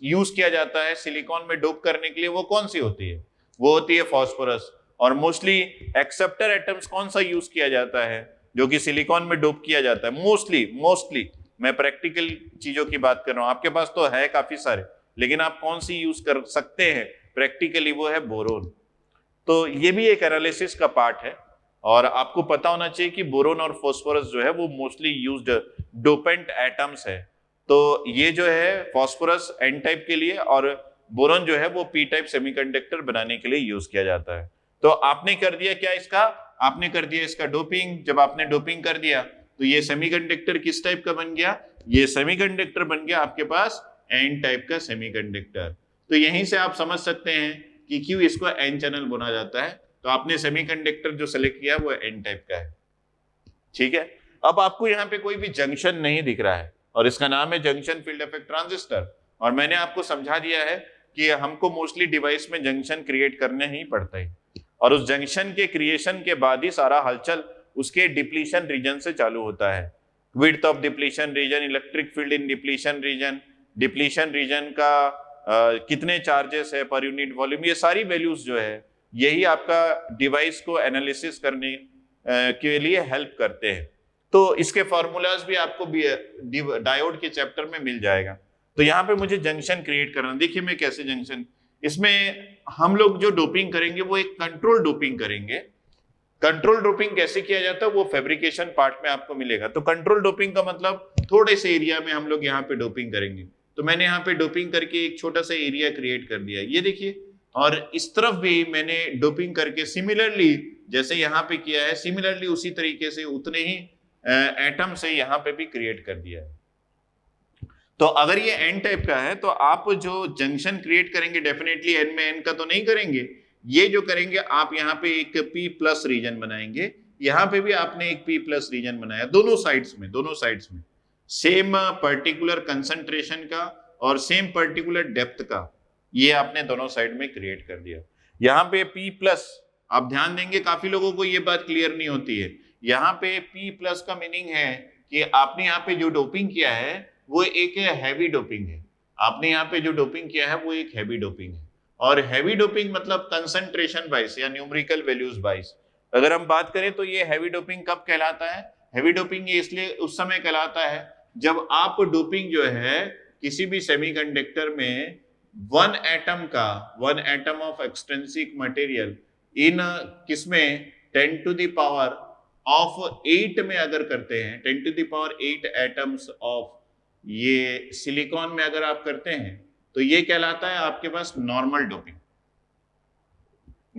A: यूज किया जाता है सिलिकॉन में डोप करने के लिए वो कौन सी होती है, वो होती है फॉस्फोरस। और मोस्टली एक्सेप्टर एटम्स कौन सा यूज किया जाता है जो कि सिलिकॉन में डोप किया जाता है, मोस्टली मैं प्रैक्टिकल चीजों की बात कर रहा हूं। आपके पास तो है काफी सारे, लेकिन आप कौन सी यूज कर सकते हैं प्रैक्टिकली, वो है बोरोन। तो ये भी एक एनालिसिस का पार्ट है और आपको पता होना चाहिए कि बोरोन और फास्फोरस जो है वो मोस्टली यूज्ड डोपेंट एटम्स है। तो ये जो है फास्फोरस एन टाइप के लिए और बोरोन जो है वो पी टाइप सेमीकंडक्टर बनाने के लिए यूज किया जाता है। तो आपने कर दिया क्या इसका, आपने कर दिया इसका डोपिंग। जब आपने डोपिंग कर दिया तो ये सेमीकंडक्टर किस टाइप का बन गया, ये सेमीकंडक्टर बन गया आपके पास एन टाइप का सेमीकंडक्टर। तो यहीं से आप समझ सकते हैं कि क्यों इसको एन चैनल बोला जाता है। तो आपने सेमीकंडक्टर जो सेलेक्ट किया वो एन टाइप का है। ठीक है, अब आपको यहाँ पे कोई भी जंक्शन नहीं दिख रहा है और इसका नाम है जंक्शन फील्ड इफेक्ट ट्रांजिस्टर। और मैंने आपको समझा दिया है कि हमको मोस्टली डिवाइस में जंक्शन क्रिएट करने ही पड़ता है और उस जंक्शन के क्रिएशन के बाद ही सारा हलचल उसके डिप्लीशन रीजन से चालू होता है। Width of depletion region, electric field in depletion region का कितने चार्जेस है पर यूनिट वॉल्यूम, ये सारी वैल्यूज जो है यही आपका डिवाइस को एनालिसिस करने के लिए हेल्प करते हैं। तो इसके फॉर्मूलाज भी आपको डायोड के चैप्टर में मिल जाएगा। तो यहाँ पे मुझे जंक्शन क्रिएट करना, देखिए मैं कैसे जंक्शन, इसमें हम लोग जो डोपिंग करेंगे वो एक कंट्रोल डोपिंग करेंगे। कंट्रोल डोपिंग कैसे किया जाता है वो फैब्रिकेशन पार्ट में आपको मिलेगा। तो कंट्रोल डोपिंग का मतलब थोड़े से एरिया में हम लोग यहाँ पे डोपिंग करेंगे। तो मैंने यहाँ पे डोपिंग करके एक छोटा सा एरिया क्रिएट कर दिया, ये देखिए। और इस तरफ भी मैंने डोपिंग करके सिमिलरली जैसे यहाँ पे किया है, सिमिलरली उसी तरीके से उतने ही एटम से यहाँ पे भी क्रिएट कर दिया है। तो अगर ये एन टाइप का है तो आप जो जंक्शन क्रिएट करेंगे डेफिनेटली एन में एन का तो नहीं करेंगे, ये जो करेंगे आप यहाँ पे एक P प्लस रीजन बनाएंगे। यहाँ पे भी आपने एक P प्लस रीजन बनाया, दोनों साइड्स में सेम पर्टिकुलर कंसंट्रेशन का और सेम पर्टिकुलर डेप्थ का, ये आपने दोनों साइड में क्रिएट कर दिया। यहाँ पे P प्लस, आप ध्यान देंगे काफी लोगों को ये बात क्लियर नहीं होती है। यहाँ पे P प्लस का मीनिंग है कि आपने यहाँ पे जो डोपिंग किया है वो एक हैवी डोपिंग है। आपने यहाँ पे जो डोपिंग किया है वो एक हैवी डोपिंग है। और हैवी डोपिंग मतलब कंसंट्रेशन वाइज या न्यूमेरिकल वैल्यूज वाइज अगर हम बात करें तो ये हैवी डोपिंग कब कहलाता है, हैवी डोपिंग ये इसलिए उस समय कहलाता है जब आप डोपिंग जो है किसी भी सेमीकंडक्टर में one atom of extrinsic material in किसमें 10 to the power of 8 में अगर करते हैं, 10 to the power 8 atoms of ये सिलिकॉन में अगर आप करते हैं तो ये कहलाता है आपके पास normal doping.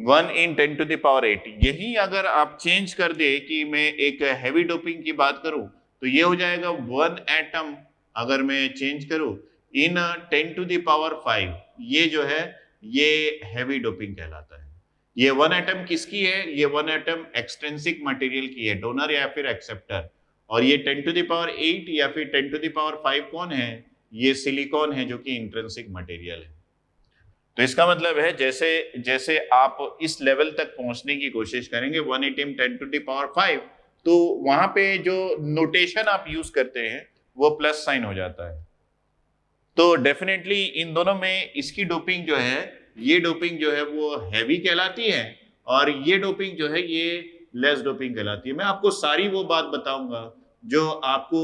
A: 1 in 10 to the power 8। यही अगर आप चेंज कर दे कि मैं एक हैवी डोपिंग की बात करूं तो ये हो जाएगा 1 एटम, अगर मैं चेंज करूं इन 10 to the power 5, ये जो है ये हैवी डोपिंग कहलाता है। ये 1 एटम किसकी है? ये 1 एटम एक्सट्रिंसिक मटेरियल की है, डोनर या फिर एक्सेप्टर। और ये 10 to the power 8 या फिर 10 to the power 5 कौन है? ये सिलिकॉन है जो कि इंट्रिंसिक मटेरियल है। तो इसका मतलब है जैसे जैसे आप इस लेवल तक पहुंचने की कोशिश करेंगे 180 10 to the power 5, तो वहां पे जो नोटेशन आप यूज करते हैं वो प्लस साइन हो जाता है। तो डेफिनेटली इन दोनों में इसकी डोपिंग जो है, ये डोपिंग जो है वो हैवी कहलाती है और ये डोपिंग जो है ये लेस डोपिंग कहलाती है। मैं आपको सारी वो बात बताऊंगा जो आपको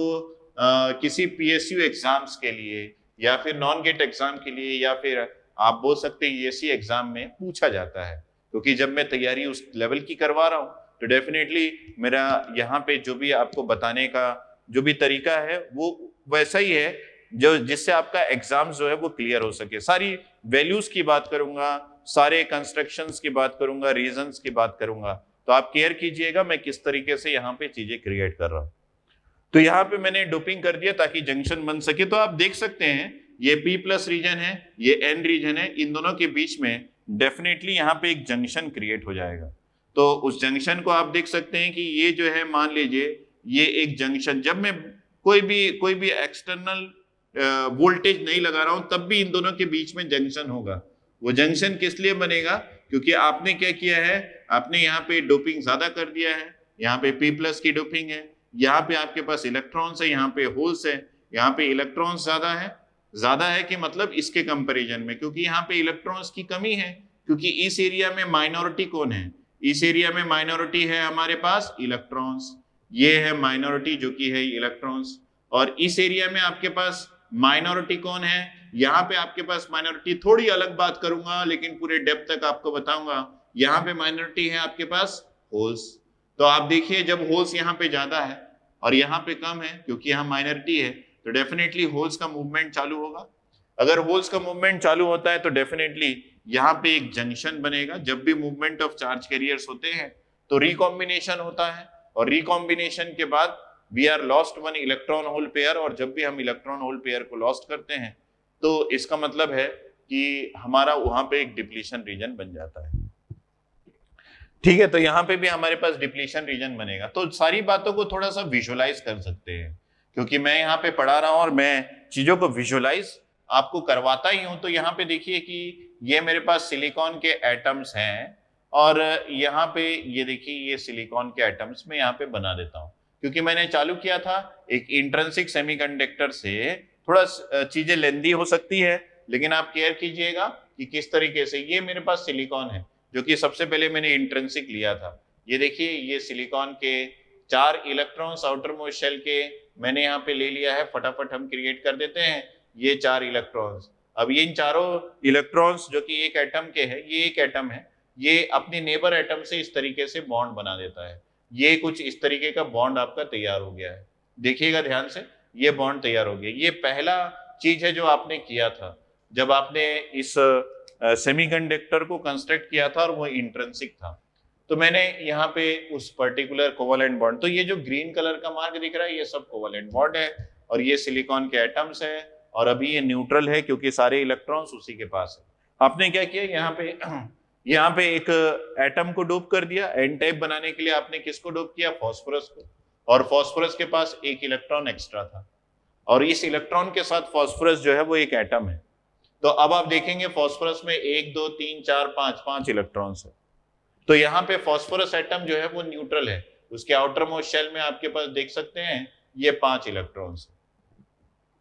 A: किसी पीएसयू एग्जाम्स के लिए या फिर नॉन गेट एग्जाम के लिए या फिर आप बोल सकते हैं यूएससी एग्जाम में पूछा जाता है, क्योंकि जब मैं तैयारी उस लेवल की करवा रहा हूं तो डेफिनेटली मेरा यहाँ पे जो भी आपको बताने का जो भी तरीका है वो वैसा ही है जो जिससे आपका एग्जाम जो है वो क्लियर हो सके। सारी वैल्यूज की बात करूंगा, सारे कंस्ट्रक्शंस की बात करूंगा, रीजंस की बात करूंगा, तो आप केयर कीजिएगा मैं किस तरीके से यहाँ पे चीजें क्रिएट कर रहा हूँ। तो यहाँ पे मैंने डोपिंग कर दिया ताकि जंक्शन बन सके। तो आप देख सकते हैं ये P प्लस रीजन है, ये N रीजन है, इन दोनों के बीच में डेफिनेटली यहाँ पे एक जंक्शन क्रिएट हो जाएगा। तो उस जंक्शन को आप देख सकते हैं कि ये जो है मान लीजिए ये एक जंक्शन, जब मैं कोई भी एक्सटर्नल वोल्टेज नहीं लगा रहा हूं तब भी इन दोनों के बीच में जंक्शन होगा। वो जंक्शन किस लिए बनेगा? क्योंकि आपने क्या किया है, आपने यहाँ पे डोपिंग ज्यादा कर दिया है। यहाँ पे P प्लस की डोपिंग है, यहाँ पे आपके पास इलेक्ट्रॉन्स है, यहाँ पे होल्स है, यहाँ पे इलेक्ट्रॉन्स ज्यादा है कि मतलब इसके कंपैरिजन में, क्योंकि यहाँ पे इलेक्ट्रॉन्स की कमी है, क्योंकि इस एरिया में माइनॉरिटी कौन है? इस एरिया में माइनॉरिटी है हमारे पास इलेक्ट्रॉन्स, ये है माइनॉरिटी जो कि है इलेक्ट्रॉन्स। और इस एरिया में आपके पास माइनॉरिटी कौन है? यहाँ पे आपके पास माइनॉरिटी, थोड़ी अलग बात करूंगा लेकिन पूरे डेप्थ तक आपको बताऊंगा। यहाँ पे माइनॉरिटी है आपके पास होल्स। तो आप देखिए जब होल्स यहाँ पे ज्यादा है और यहाँ पे कम है क्योंकि यहाँ माइनॉरिटी है, तो डेफिनेटली होल्स का मूवमेंट चालू होगा। अगर होल्स का मूवमेंट चालू होता है तो डेफिनेटली यहाँ पे एक जंक्शन बनेगा। जब भी मूवमेंट ऑफ चार्ज कैरियर्स होते हैं तो रिकॉम्बिनेशन होता है, और रिकॉम्बिनेशन के बाद we are lost one electron hole pair, और जब भी हम इलेक्ट्रॉन होल पेयर को लॉस्ट करते हैं तो इसका मतलब है कि हमारा वहां पे एक डिप्लीशन रीजन बन जाता है। ठीक है, तो यहाँ पे भी हमारे पास डिप्लीशन रीजन बनेगा। तो सारी बातों को थोड़ा सा विजुअलाइज कर सकते हैं, क्योंकि मैं यहाँ पे पढ़ा रहा हूँ और मैं चीजों को विजुअलाइज आपको करवाता ही हूं। तो यहाँ पे देखिए कि ये मेरे पास सिलिकॉन के एटम्स हैं, और यहाँ पे ये देखिए ये सिलिकॉन के एटम्स मैं यहाँ पे बना देता हूँ, क्योंकि मैंने चालू किया था एक इंट्रिंसिक सेमीकंडक्टर से। थोड़ा चीजें लेंदी हो सकती है, लेकिन आप केयर कीजिएगा कि किस तरीके से। ये मेरे पास सिलिकॉन है जो कि सबसे पहले मैंने इंट्रिंसिक लिया था। ये देखिए ये सिलिकॉन के 4 इलेक्ट्रॉन्स आउटर मोस्ट शेल के मैंने यहाँ पे ले लिया है। फटाफट हम क्रिएट कर देते हैं ये 4 इलेक्ट्रॉन्स। अब ये इन चारों इलेक्ट्रॉन्स जो कि एक एटम के हैं, ये एक एटम है, ये अपने नेबर एटम से इस तरीके से बॉन्ड बना देता है। ये कुछ इस तरीके का बॉन्ड आपका तैयार हो गया है। देखिएगा ध्यान से, ये बॉन्ड तैयार हो गया। ये पहला चीज है जो आपने किया था जब आपने इस सेमीकंडक्टर को कंस्ट्रक्ट किया था, और वो इंट्रिंसिक था। तो मैंने यहाँ पे उस पर्टिकुलर कोवेलेंट बॉन्ड, तो ये जो ग्रीन कलर का मार्क दिख रहा है ये सब कोवेलेंट बॉन्ड है, और ये सिलिकॉन के एटम्स है, और अभी ये न्यूट्रल है क्योंकि सारे इलेक्ट्रॉन्स उसी के पास है। आपने क्या किया, यहाँ पे एक एटम को डोप कर दिया। एन टाइप बनाने के लिए आपने किसको डोप किया? फास्फोरस को, और फास्फोरस के पास एक इलेक्ट्रॉन एक्स्ट्रा था, और इस इलेक्ट्रॉन के साथ फास्फोरस जो है वो एक एटम है। तो अब आप देखेंगे फास्फोरस में 1 2 3 4 5 इलेक्ट्रॉन्स है। तो यहाँ पे फास्फोरस एटम जो है वो न्यूट्रल है, उसके आउटर मोस्ट शेल में आपके पास देख सकते हैं ये 5 इलेक्ट्रॉन्स।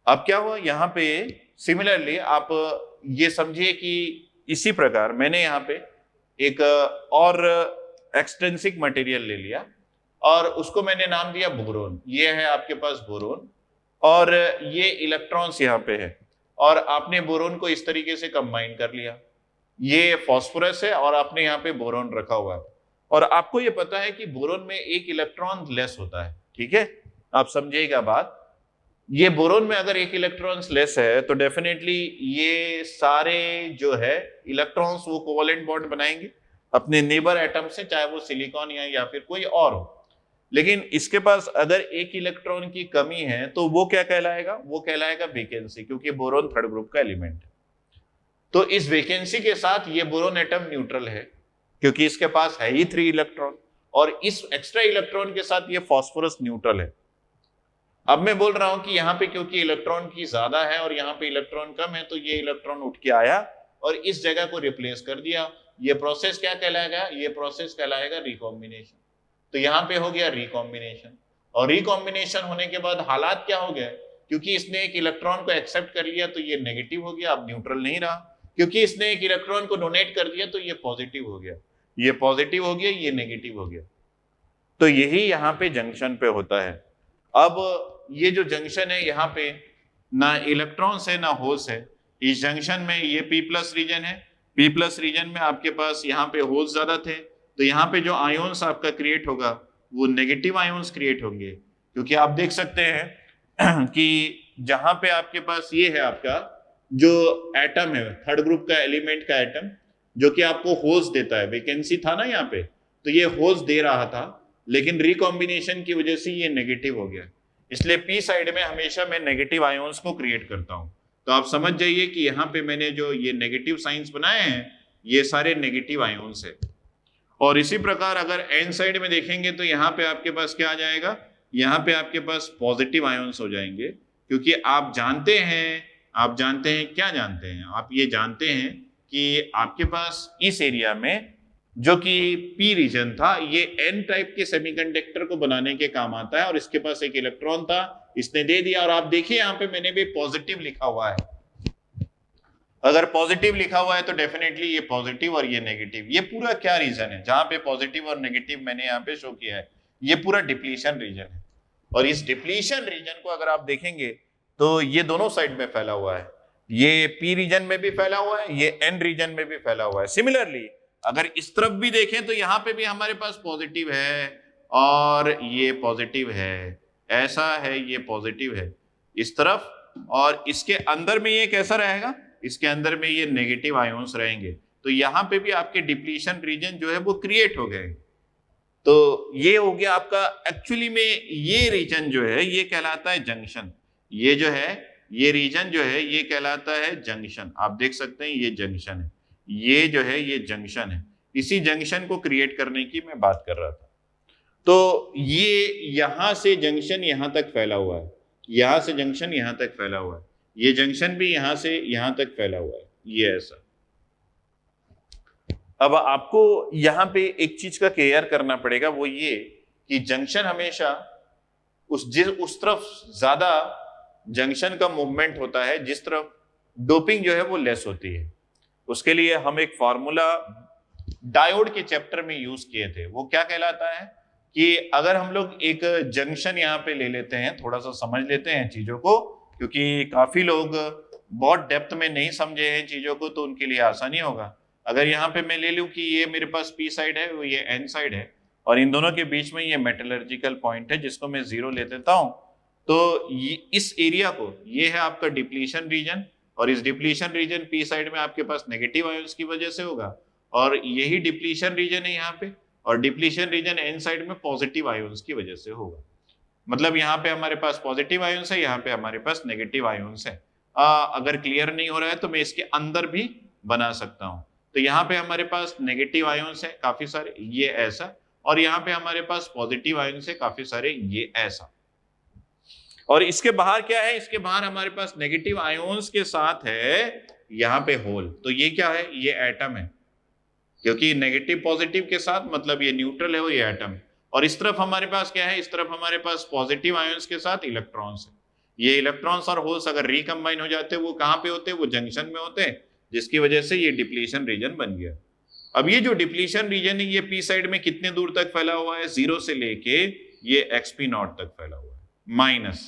A: अब क्या हुआ यहाँ पे, सिमिलरली आप ये समझिए कि इसी प्रकार मैंने यहाँ पे एक और एक्सट्रिंसिक मटेरियल ले लिया और उसको मैंने नाम दिया बोरोन। ये है आपके पास बोरोन, और ये इलेक्ट्रॉन्स यहाँ पे है, और आपने बोरोन को इस तरीके से कंबाइन कर लिया। ये फास्फोरस है और आपने यहाँ पे बोरोन रखा हुआ है, और आपको ये पता है कि बोरोन में एक इलेक्ट्रॉन लेस होता है। ठीक है, आप समझिएगा बात। ये बोरोन में अगर एक इलेक्ट्रॉन लेस है तो डेफिनेटली ये सारे जो है इलेक्ट्रॉन्स वो कोवेलेंट बॉन्ड बनाएंगे, अपने नेबर एटम से, चाहे वो सिलिकॉन या फिर कोई और हो। लेकिन इसके पास अगर एक इलेक्ट्रॉन की कमी है तो वो क्या कहलाएगा, वो कहलाएगा वैकेंसी, क्योंकि बोरोन थर्ड ग्रुप का एलिमेंट है। तो इस वैकेंसी के साथ ये बोरोन एटम न्यूट्रल है, क्योंकि इसके पास है ही 3 इलेक्ट्रॉन, और इस एक्स्ट्रा इलेक्ट्रॉन के साथ ये फास्फोरस न्यूट्रल है। अब मैं बोल रहा हूं कि यहाँ पे क्योंकि इलेक्ट्रॉन की ज्यादा है और यहाँ पे इलेक्ट्रॉन कम है, तो ये इलेक्ट्रॉन उठ के आया और इस जगह को रिप्लेस कर दिया। ये प्रोसेस क्या कहलाएगा, ये प्रोसेस कहलाएगा रिकॉम्बिनेशन। तो यहाँ पे हो गया रिकॉम्बिनेशन, और रिकॉम्बिनेशन होने के बाद हालात क्या हो गए, क्योंकि इसने एक इलेक्ट्रॉन को एक्सेप्ट कर लिया तो ये नेगेटिव हो गया, अब न्यूट्रल नहीं रहा। क्योंकि इसने एक इलेक्ट्रॉन को डोनेट कर दिया तो ये पॉजिटिव हो गया, ये पॉजिटिव हो गया, ये नेगेटिव हो गया। तो यही यहाँ पे जंक्शन पे होता है। अब ये जो जंक्शन है, यहाँ पे ना इलेक्ट्रॉन्स है ना होल्स है। इस जंक्शन में ये P प्लस रीजन है, P प्लस रीजन में आपके पास यहाँ पे होल्स ज्यादा थे, तो यहाँ पे जो आयोन्स आपका क्रिएट होगा वो नेगेटिव आयोन्स क्रिएट होंगे। क्योंकि आप देख सकते हैं कि जहां पे आपके पास ये है आपका जो एटम है, थर्ड ग्रुप का एलिमेंट का एटम, जो कि आपको होल्स देता है, वैकेंसी था ना यहाँ पे, तो ये होल्स दे रहा था, लेकिन रिकॉम्बिनेशन की वजह से ये नेगेटिव हो गया। इसलिए पी साइड में हमेशा मैं नेगेटिव आयोन्स को क्रिएट करता हूं। तो आप समझ जाइए कि यहाँ पे मैंने जो ये नेगेटिव साइंस बनाए हैं, ये सारे नेगेटिव आयोन्स है। और इसी प्रकार अगर एन साइड में देखेंगे तो यहाँ पे आपके पास क्या आ जाएगा, यहाँ पे आपके पास पॉजिटिव आयोन्स हो जाएंगे। क्योंकि आप जानते हैं क्या जानते हैं, आप ये जानते हैं कि आपके पास इस एरिया में जो कि पी रीजन था, ये एन टाइप के सेमीकंडक्टर को बनाने के काम आता है, और इसके पास एक इलेक्ट्रॉन था, इसने दे दिया। और आप देखिए यहाँ पे मैंने भी पॉजिटिव लिखा हुआ है। अगर पॉजिटिव लिखा हुआ है तो डेफिनेटली ये पॉजिटिव और ये नेगेटिव। ये पूरा क्या रीजन है जहां पे पॉजिटिव और नेगेटिव मैंने यहाँ पे शो किया है, ये पूरा डिप्लीशन रीजन है। और इस डिप्लीशन रीजन को अगर आप देखेंगे तो ये दोनों साइड में फैला हुआ है, ये पी रीजन में भी फैला हुआ है, ये एन रीजन में भी फैला हुआ है। सिमिलरली अगर इस तरफ भी देखें तो यहाँ पे भी हमारे पास पॉजिटिव है और ये पॉजिटिव है, ऐसा है, ये पॉजिटिव है इस तरफ, और इसके अंदर में ये कैसा रहेगा, इसके अंदर में ये नेगेटिव आयोन्स रहेंगे। तो यहाँ पे भी आपके डिप्लीशन रीजन जो है वो क्रिएट हो गए। तो ये हो गया आपका, एक्चुअली में ये रीजन जो है ये कहलाता है जंक्शन। ये जो है ये रीजन जो है ये कहलाता है जंक्शन। आप देख सकते हैं ये जंक्शन है, ये जो है ये जंक्शन है। इसी जंक्शन को क्रिएट करने की मैं बात कर रहा था। तो ये यहां से जंक्शन यहां तक फैला हुआ है, यहां से जंक्शन यहां तक फैला हुआ है, ये जंक्शन भी यहां से यहां तक फैला हुआ है, ये ऐसा। अब आपको यहां पे एक चीज का केयर करना पड़ेगा, वो ये कि जंक्शन हमेशा उस तरफ ज्यादा जंक्शन का मूवमेंट होता है जिस तरफ डोपिंग जो है वो लेस होती है। उसके लिए हम एक फॉर्मूला डायोड के चैप्टर में यूज किए थे। वो क्या कहलाता है कि अगर हम लोग एक जंक्शन यहाँ पे ले लेते हैं, थोड़ा सा समझ लेते हैं चीजों को, क्योंकि काफी लोग बहुत डेप्थ में नहीं समझे हैं चीजों को, तो उनके लिए आसानी होगा। अगर यहाँ पे मैं ले लूं कि ये मेरे पास पी साइड है, वो ये एन साइड है, और इन दोनों के बीच में ये मेटलर्जिकल पॉइंट है जिसको मैं 0 ले देता हूं, तो इस एरिया को, ये है आपका डिप्लीशन रीजन, और इस डिप्लीशन रीजन पी साइड में आपके पास नेगेटिव आयंस की वजह से होगा, और यही डिप्लीशन रीजन है यहाँ पे, और डिप्लीशन रीजन एन साइड में पॉजिटिव आयंस की वजह से होगा। मतलब यहाँ पे हमारे पास पॉजिटिव आयंस है, यहाँ पे हमारे पास नेगेटिव आयंस है। अगर क्लियर नहीं हो रहा है तो मैं इसके अंदर भी बना सकता हूँ। तो यहाँ पे हमारे पास नेगेटिव आयंस है काफी सारे, ये ऐसा, और यहाँ पे हमारे पास पॉजिटिव आयंस है काफी सारे, ये ऐसा। और इसके बाहर क्या है, इसके बाहर हमारे पास नेगेटिव आयोन्स के साथ है यहाँ पे होल। तो ये क्या है, ये एटम है, क्योंकि नेगेटिव पॉजिटिव के साथ मतलब ये न्यूट्रल है और ये एटम है। और इस तरफ हमारे पास क्या है, इस तरफ हमारे पास पॉजिटिव आयोन्स के साथ इलेक्ट्रॉन्स है। ये इलेक्ट्रॉन्स और होल्स अगर रिकम्बाइन हो जाते, वो कहाँ पे होते, वो जंक्शन में होते, जिसकी वजह से ये डिप्लीशन रीजन बन गया। अब ये जो डिप्लीशन रीजन है, ये पी साइड में कितने दूर तक फैला हुआ है, 0 से लेके ये एक्सपी नॉट तक फैला हुआ है, माइनस,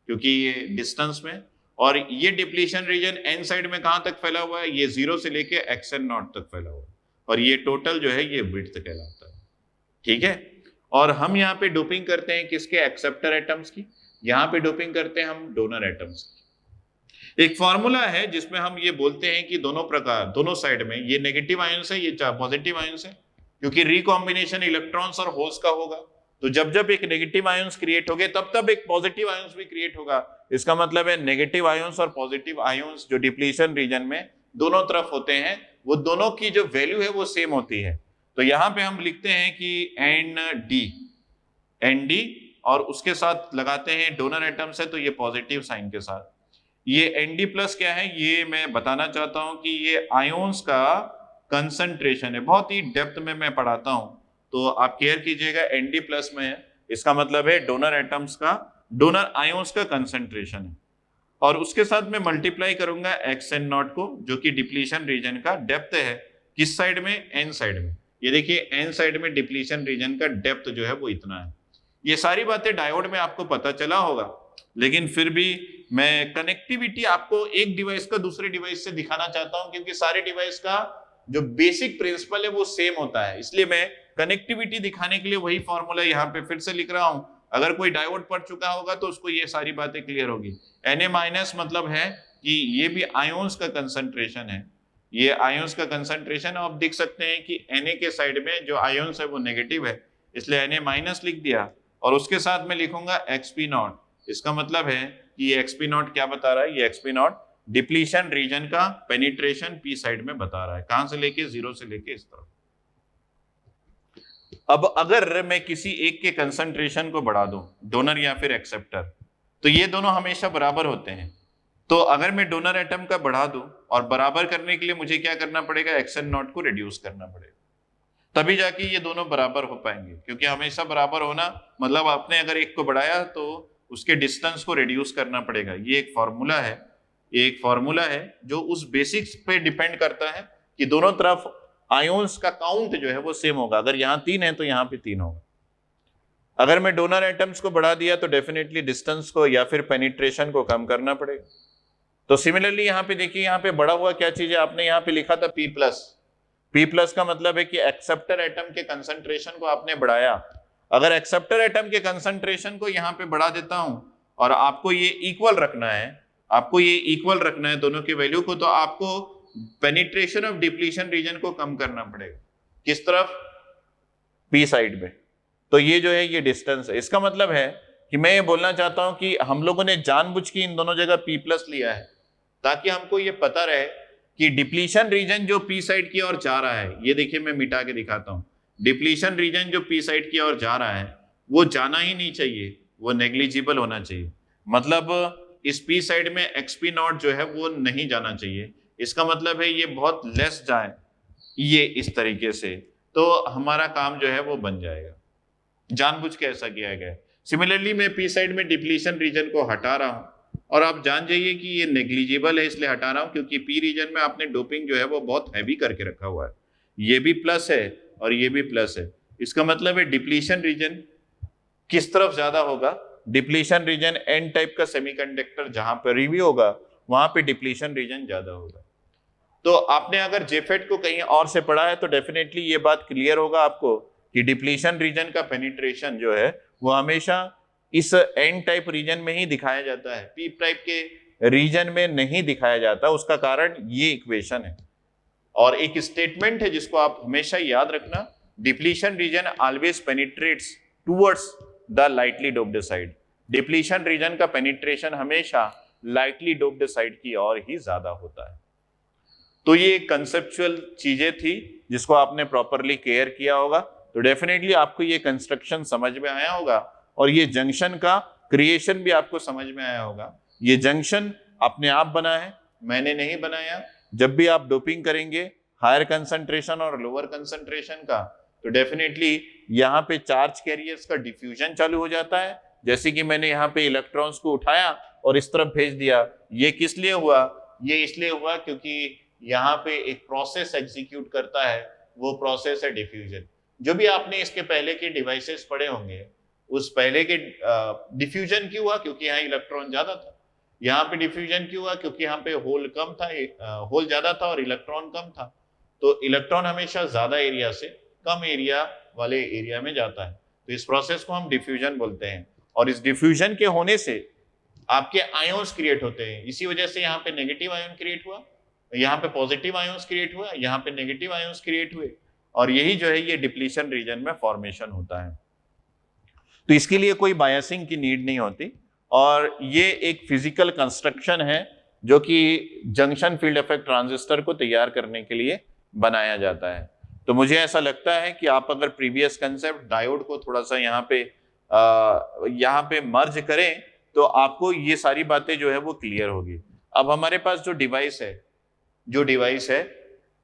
A: क्योंकि ये डिस्टेंस में। और ये डिप्लीशन रीजन एन साइड में कहां तक फैला हुआ है, ये 0 से लेके एक्सएन नॉट तक फैला हुआ है, और ये टोटल जो है ये विड्थ कहलाता है। ठीक है, और हम यहाँ पे डोपिंग करते हैं किसके, एक्सेप्टर एटम्स की, यहाँ पे डोपिंग करते हैं हम डोनर एटम्स की। एक फॉर्मूला है जिसमें हम ये बोलते हैं कि दोनों साइड में ये नेगेटिव आयंस है, ये पॉजिटिव आयंस है, क्योंकि रिकॉम्बिनेशन इलेक्ट्रॉन्स और होल्स का होगा। तो जब जब एक नेगेटिव आयंस क्रिएट हो गए तब तब एक पॉजिटिव आयंस भी क्रिएट होगा। इसका मतलब है नेगेटिव आयंस और पॉजिटिव आयंस जो डिप्लीशन रीजन में दोनों तरफ होते हैं, वो दोनों की जो वैल्यू है वो सेम होती है। तो यहां पे हम लिखते हैं कि एन डी और उसके साथ लगाते हैं डोनर एटम्स है तो ये पॉजिटिव साइन के साथ। ये एनडी प्लस क्या है, ये मैं बताना चाहता हूं कि ये आयोन्स का कंसंट्रेशन है। बहुत ही डेप्थ में मैं पढ़ाता हूं तो आप केयर कीजिएगा। एनडी प्लस में है, इसका मतलब है डोनर एटम्स का, डोनर आयोन्स का कंसंट्रेशन है। और उसके साथ मैं मल्टीप्लाई करूंगा एक्स एन नॉट को, जो कि डिप्लीशन रीजन का डेप्थ है। किस साइड में? एन साइड में। ये देखिए एन साइड में डिप्लीशन रीजन का डेप्थ जो है वो इतना है। ये सारी बातें डायोड में आपको पता चला होगा, लेकिन फिर भी मैं कनेक्टिविटी आपको एक डिवाइस का दूसरे डिवाइस से दिखाना चाहता हूं, क्योंकि सारे डिवाइस का जो बेसिक प्रिंसिपल है वो सेम होता है। इसलिए मैं कनेक्टिविटी दिखाने के लिए वही फॉर्मूला यहाँ पे फिर से लिख रहा हूं। अगर कोई डायोड पढ़ चुका होगा तो उसको ये सारी बातें क्लियर होगी। Na- मतलब है कि ये भी आयोन्स का कंसंट्रेशन है, ये आयोन्स का कंसंट्रेशन। आप देख सकते हैं कि Na के साइड में जो आयोन्स है वो नेगेटिव है, इसलिए Na- लिख दिया। और उसके साथ में लिखूंगा xp0। इसका मतलब है कि ये xp0 क्या बता रहा है? ये xp0 डिप्लीशन रीजन का पेनिट्रेशन पी साइड में बता रहा है। कहां से लेके? 0 से लेके इस तरफ। अब अगर मैं किसी एक के कंसंट्रेशन को बढ़ा दूं, डोनर या फिर एक्सेप्टर, तो ये दोनों हमेशा बराबर होते हैं। तो अगर मैं डोनर एटम का बढ़ा दूं, और बराबर करने के लिए मुझे क्या करना पड़ेगा? xn0 को रिड्यूस करना पड़ेगा, तभी जाके ये दोनों बराबर हो पाएंगे। क्योंकि हमेशा बराबर होना मतलब आपने अगर एक को बढ़ाया तो उसके डिस्टेंस को रिड्यूस करना पड़ेगा। ये एक फॉर्मूला है, एक फॉर्मूला है जो उस बेसिक्स पे डिपेंड करता है कि दोनों तरफ आयोन्स का काउंट जो है वो सेम होगा। अगर यहाँ 3 है तो यहाँ पे 3 होगा। अगर मैं डोनर एटम्स को बढ़ा दिया तो डेफिनेटली डिस्टेंस को या फिर पेनिट्रेशन को कम करना पड़ेगा। तो सिमिलरली यहाँ पे देखिए, यहाँ पे बढ़ा हुआ क्या चीज है? आपने यहाँ पे लिखा था P प्लस। P प्लस का मतलब है कि एक्सेप्टर एटम के कंसंट्रेशन को आपने बढ़ाया। अगर एक्सेप्टर एटम के कंसंट्रेशन को यहाँ पे बढ़ा देता हूं और आपको ये इक्वल रखना है, आपको ये इक्वल रखना है दोनों की वैल्यू को, तो आपको पेनिट्रेशन ऑफ डिप्लीशन रीजन को कम करना पड़ेगा। किस तरफ? P साइड में। तो ये जो है ये डिस्टेंस है। इसका मतलब है कि मैं ये बोलना चाहता हूं कि हम लोगों ने जानबूझ के इन दोनों जगह P प्लस लिया है ताकि हमको ये पता रहे कि डिप्लीशन रीजन जो P साइड की ओर जा रहा है, ये देखिए मैं मिटा के दिखाता हूं। डिप्लीशन रीजन जो P साइड की ओर जा रहा है वो जाना ही नहीं चाहिए, वो नेग्लिजिबल होना चाहिए। मतलब इस P साइड में xp0 जो है वो नहीं जाना चाहिए। इसका मतलब है ये बहुत लेस जाए, ये इस तरीके से, तो हमारा काम जो है वो बन जाएगा। जानबूझ के ऐसा किया गया है। सिमिलरली मैं P साइड में डिप्लीशन रीजन को हटा रहा हूं, और आप जान जाइए कि ये नेग्लिजिबल है, इसलिए हटा रहा हूं क्योंकि P रीजन में आपने डोपिंग जो है वो बहुत हैवी करके रखा हुआ है। ये भी प्लस है और ये भी प्लस है। इसका मतलब है डिप्लीशन रीजन किस तरफ ज्यादा होगा? डिप्लीशन रीजन एन टाइप का सेमीकंडक्टर जहां पर रिव्यू होगा वहां पे डिप्लीशन रीजन ज्यादा होगा। तो आपने अगर जेफेट को कहीं और से पढ़ा है तो डेफिनेटली ये बात क्लियर होगा आपको कि डिप्लीशन रीजन का पेनिट्रेशन जो है वो हमेशा इस एन टाइप रीजन में ही दिखाया जाता है, पी टाइप के रीजन में नहीं दिखाया जाता। उसका कारण ये इक्वेशन है। और एक स्टेटमेंट है जिसको आप हमेशा याद रखना, depletion region always penetrates towards the lightly doped side. Depletion region का पेनिट्रेशन हमेशा लाइटली डोप्ड साइड की ओर ही ज्यादा होता है। तो ये कंसेप्चुअल चीजें थी जिसको आपने प्रॉपरली केयर किया होगा, तो डेफिनेटली आपको ये कंस्ट्रक्शन समझ में आया होगा और ये जंक्शन का क्रिएशन भी आपको समझ में आया होगा। ये जंक्शन अपने आप बना है, मैंने नहीं बनाया। जब भी आप डोपिंग करेंगे हायर कंसंट्रेशन और लोअर कंसंट्रेशन का, तो डेफिनेटली यहाँ पे चार्ज कैरियर्स का डिफ्यूजन चालू हो जाता है। जैसे कि मैंने यहाँ पे इलेक्ट्रॉन्स को उठाया और इस तरफ भेज दिया। ये किस लिए हुआ? ये इसलिए हुआ क्योंकि यहाँ पे एक प्रोसेस एग्जीक्यूट करता है, वो प्रोसेस है डिफ्यूजन। जो भी आपने इसके पहले के डिवाइसेस पढ़े होंगे, उस पहले के डिफ्यूजन क्यों हुआ? क्योंकि यहाँ इलेक्ट्रॉन ज्यादा था। यहाँ पे डिफ्यूजन क्यों हुआ? क्योंकि यहाँ पे होल कम था, होल ज्यादा था और इलेक्ट्रॉन कम था। तो इलेक्ट्रॉन हमेशा ज्यादा एरिया से कम एरिया वाले एरिया में जाता है, तो इस प्रोसेस को हम डिफ्यूजन बोलते हैं। और इस डिफ्यूजन के होने से आपके आयोन्स क्रिएट होते हैं। इसी वजह से यहाँ पे नेगेटिव आयोन क्रिएट हुआ, यहाँ पे पॉजिटिव आयोन्स क्रिएट हुआ, यहाँ पे नेगेटिव आयोन्स क्रिएट हुए, और यही जो है ये डिप्लीशन रीजन में फॉर्मेशन होता है। तो इसके लिए कोई बायसिंग की नीड नहीं होती, और ये एक फिजिकल कंस्ट्रक्शन है जो कि जंक्शन फील्ड इफेक्ट ट्रांजिस्टर को तैयार करने के लिए बनाया जाता है। तो मुझे ऐसा लगता है कि आप अगर प्रीवियस कंसेप्ट डायोड को थोड़ा सा यहाँ पे मर्ज करें तो आपको ये सारी बातें जो है वो क्लियर होगी। अब हमारे पास जो डिवाइस है,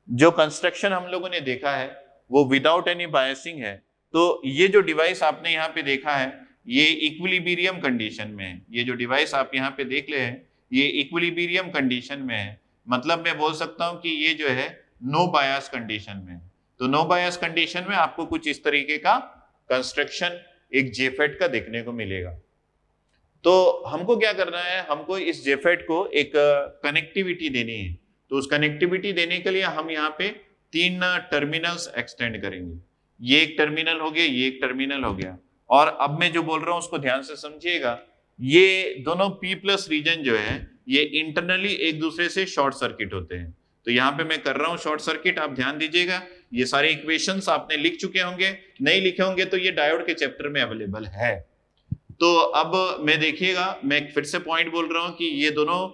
A: जो कंस्ट्रक्शन हम लोगों ने देखा है वो विदाउट एनी बायसिंग है। तो ये जो डिवाइस आपने यहाँ पे देखा है ये इक्विलिब्रियम कंडीशन में है। ये जो डिवाइस आप यहाँ पे देख ले हैं ये इक्विलिब्रियम कंडीशन में है, मतलब मैं बोल सकता हूँ कि ये जो है नो बायस कंडीशन में है। तो नो बायस कंडीशन में आपको कुछ इस तरीके का कंस्ट्रक्शन एक जेफेट का देखने को मिलेगा। तो हमको क्या करना है, हमको इस जेफेट को एक कनेक्टिविटी देनी है। तो उस कनेक्टिविटी देने के लिए हम यहाँ पे 3 टर्मिनल्स एक्सटेंड करेंगे। ये एक टर्मिनल हो गया, ये एक टर्मिनल हो गया, और अब मैं जो बोल रहा हूं उसको ध्यान से समझिएगा। ये दोनों P+ रीजन जो है ये इंटरनली एक दूसरे से शॉर्ट सर्किट होते हैं। तो यहाँ पे मैं कर रहा हूँ शॉर्ट सर्किट, आप ध्यान दीजिएगा। ये सारे इक्वेशंस आपने लिख चुके होंगे, नहीं लिखे होंगे तो ये डायोड के चैप्टर में अवेलेबल है। तो अब मैं देखिएगा, मैं फिर से पॉइंट बोल रहा हूं कि ये दोनों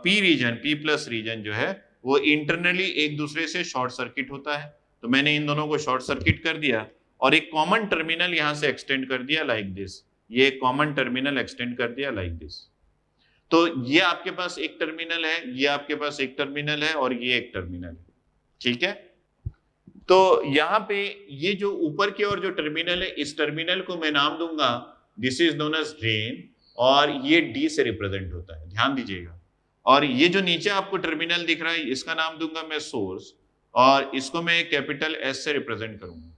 A: P+ रीजन जो है वो इंटरनली एक दूसरे से शॉर्ट सर्किट होता है। तो मैंने इन दोनों को शॉर्ट सर्किट कर दिया और एक कॉमन टर्मिनल यहां से एक्सटेंड कर दिया लाइक दिस। ये एक कॉमन टर्मिनल एक्सटेंड कर दिया लाइक दिस। तो ये आपके पास एक टर्मिनल है, ये आपके पास एक टर्मिनल है, और ये एक टर्मिनल है, ठीक है। तो यहाँ पे ये जो ऊपर की ओर जो टर्मिनल है, इस टर्मिनल को मैं नाम दूंगा this is known as drain, और ये D से रिप्रेजेंट होता है, ध्यान दीजिएगा। और ये जो नीचे आपको टर्मिनल दिख रहा है इसका नाम दूंगा मैं सोर्स, और इसको मैं कैपिटल S से रिप्रेजेंट करूंगा।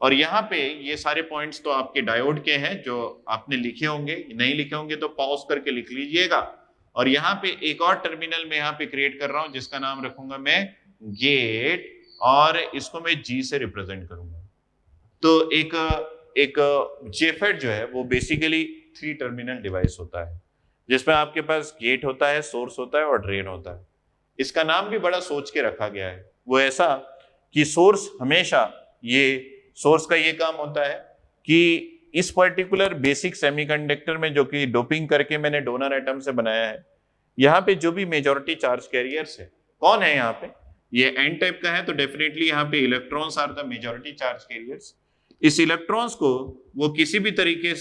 A: और यहाँ पे ये सारे पॉइंट्स तो आपके डायोड के हैं जो आपने लिखे होंगे, नहीं लिखे होंगे तो पॉज करके लिख लीजिएगा। और यहाँ पे एक और टर्मिनल मैं यहाँ पे क्रिएट कर रहा हूं जिसका नाम रखूंगा मैं गेट, और इसको मैं G से रिप्रेजेंट करूंगा। तो एक जेफेट जो है वो बेसिकली 3 टर्मिनल डिवाइस होता है जिसमें आपके पास गेट होता है, सोर्स होता है और ड्रेन होता है। इसका नाम भी बड़ा सोच के रखा गया है, वो ऐसा कि सोर्स हमेशा, ये सोर्स का ये काम होता है कि इस पर्टिकुलर बेसिक सेमीकंडक्टर में जो कि डोपिंग करके मैंने डोनर एटम से बनाया है, यहाँ पे जो भी मेजॉरिटी चार्ज कैरियर्स है, कौन है यहाँ पे, ये एन टाइप का है तो डेफिनेटली यहाँ पे electrons are the majority charge carriers. इस इलेक्ट्रॉन्स को वो किसी भी तरीके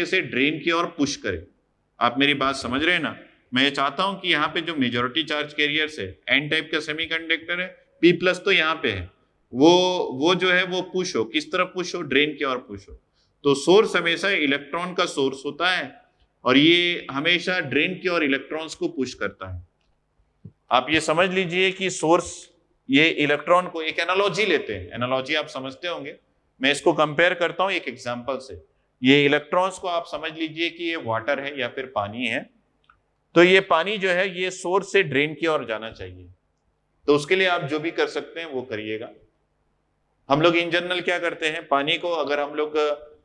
A: से ड्रेन की ओर पुश करे। आप मेरी बात समझ रहे हैं ना। मैं चाहता हूं कि यहाँ पे जो मेजॉरिटी चार्ज कैरियर्स है, एन टाइप का सेमीकंडक्टर है, P+ तो यहाँ पे है, वो जो है वो पुश हो, किस तरफ पुश हो, ड्रेन की ओर पुश हो। तो सोर्स हमेशा इलेक्ट्रॉन का सोर्स होता है और ये हमेशा ड्रेन की ओर इलेक्ट्रॉन्स को पुश करता है। आप ये समझ लीजिए कि सोर्स ये इलेक्ट्रॉन को, एक एनालॉजी लेते हैं, एनालॉजी आप समझते होंगे, मैं इसको कंपेयर करता हूं एक एग्जांपल से। ये इलेक्ट्रॉन्स को आप समझ लीजिए कि ये वाटर है या फिर पानी है। तो ये पानी जो है ये सोर्स से ड्रेन की ओर जाना चाहिए। तो उसके लिए आप जो भी कर सकते हैं वो करिएगा। हम लोग इन जनरल क्या करते हैं, पानी को अगर हम लोग